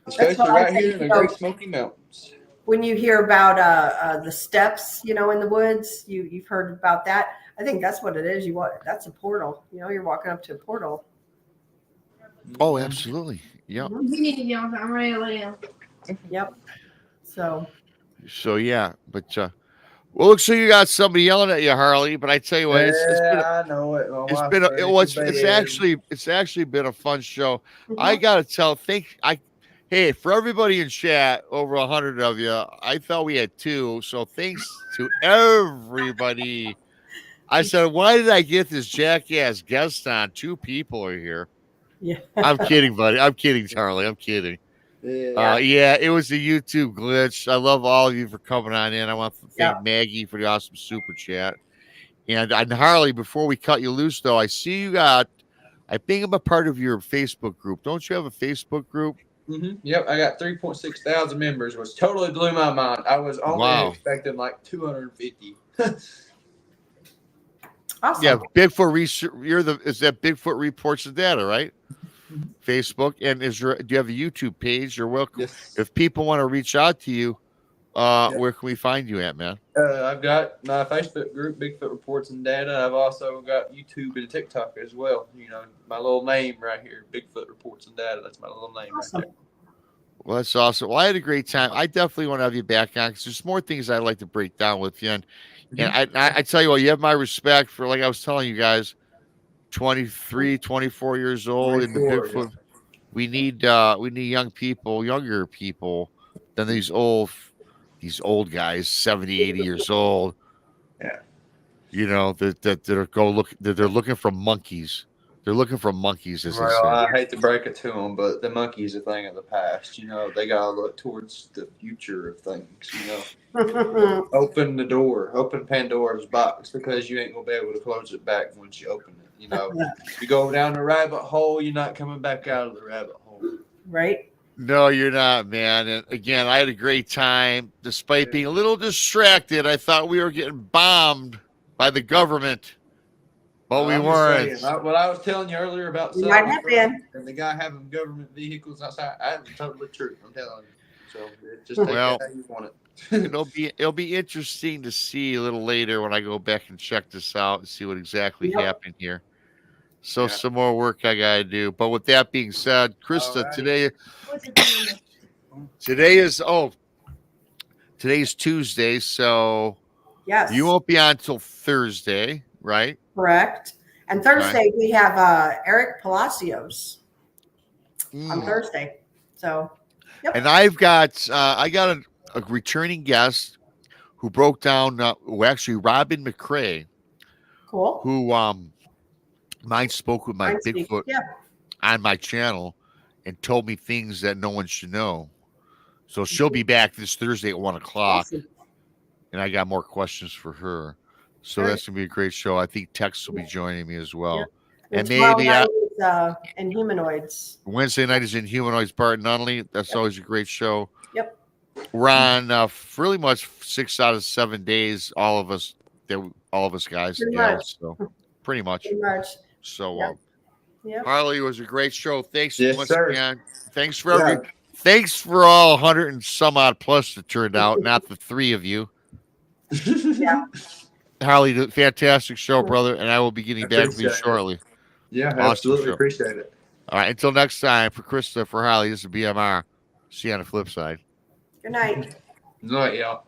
Especially what I right here in the Great Smoky Mountains. When you hear about the steps, in the woods, you've heard about that. I think that's what it is. That's a portal. You're walking up to a portal. Oh, absolutely. Yep. Mm-hmm. I'm ready to lay down. Yep. So yeah, but well, looks like you got somebody yelling at you, Harley. But I tell you what, I know it. It's actually been a fun show. mhm. I gotta hey, for everybody in chat, over 100 of you, I thought we had 2. So thanks to everybody. I said, why did I get this jackass guest on? 2 people are here. Yeah. I'm kidding, buddy. I'm kidding, Charlie. I'm kidding. Yeah. It was a YouTube glitch. I love all of you for coming on in. I want to thank Maggie for the awesome super chat. And Harley, before we cut you loose, though, I see you got, I think I'm a part of your Facebook group. Don't you have a Facebook group? Mm-hmm. Yep, I got 3.6 thousand members, which totally blew my mind. I was only expecting like 250. Awesome. Yeah, Bigfoot research. Is that Bigfoot reports the data, right? Facebook, and do you have a YouTube page? You're welcome. Yes. If people want to reach out to you, where can we find you at, man? I've got my Facebook group, Bigfoot Reports and Data. I've also got YouTube and TikTok as well. My little name right here, Bigfoot Reports and Data. That's my little name right there. Well, that's awesome. Well, I had a great time. I definitely want to have you back on because there's more things I'd like to break down with you. And I tell you what, you have my respect for, like I was telling you guys, 23, 24 years old in the Bigfoot. Yeah. We need younger people than these old guys, 70, 80 years old. Yeah. They're looking for monkeys. They're looking for monkeys, as they say. I hate to break it to them, but the monkey's a thing of the past. They gotta look towards the future of things. Open the door, open Pandora's box, because you ain't gonna be able to close it back once you open it. You go down the rabbit hole, you're not coming back out of the rabbit hole. Right. No, you're not, man. And again, I had a great time, despite being a little distracted. I thought we were getting bombed by the government. But we weren't. What I was telling you earlier about and the guy having government vehicles outside, that's totally true. I'm telling you. So just take that how you want it. It'll be interesting to see a little later when I go back and check this out and see what exactly happened here. So some more work I gotta do. But with that being said, Krista, today's Tuesday, so yes, you won't be on until Thursday, right? Correct. And Thursday we have Eric Palacios on Thursday. So, and I got a returning guest who broke down. Robin McCrae, cool. Who spoke with my Bigfoot on my channel and told me things that no one should know. So she'll be back this Thursday at 1:00, awesome. And I got more questions for her. So that's gonna be a great show. I think Tex will be joining me as well. Yeah. And maybe in Humanoids. Wednesday night is in Humanoids, Bart Nunley. That's always a great show. Yep. We're on really much 6 out of 7 days. All of us guys. Pretty much. So Harley, was a great show. Thanks once again. Thanks for thanks for all 100 and some odd plus that turned out, not the 3 of you. Yeah. Harley, fantastic show, brother, and I will be getting back with you shortly. Yeah, awesome absolutely. Show. Appreciate it. All right, until next time, for Krista, for Harley, this is BMR. See you on the flip side. Good night. Good night, y'all.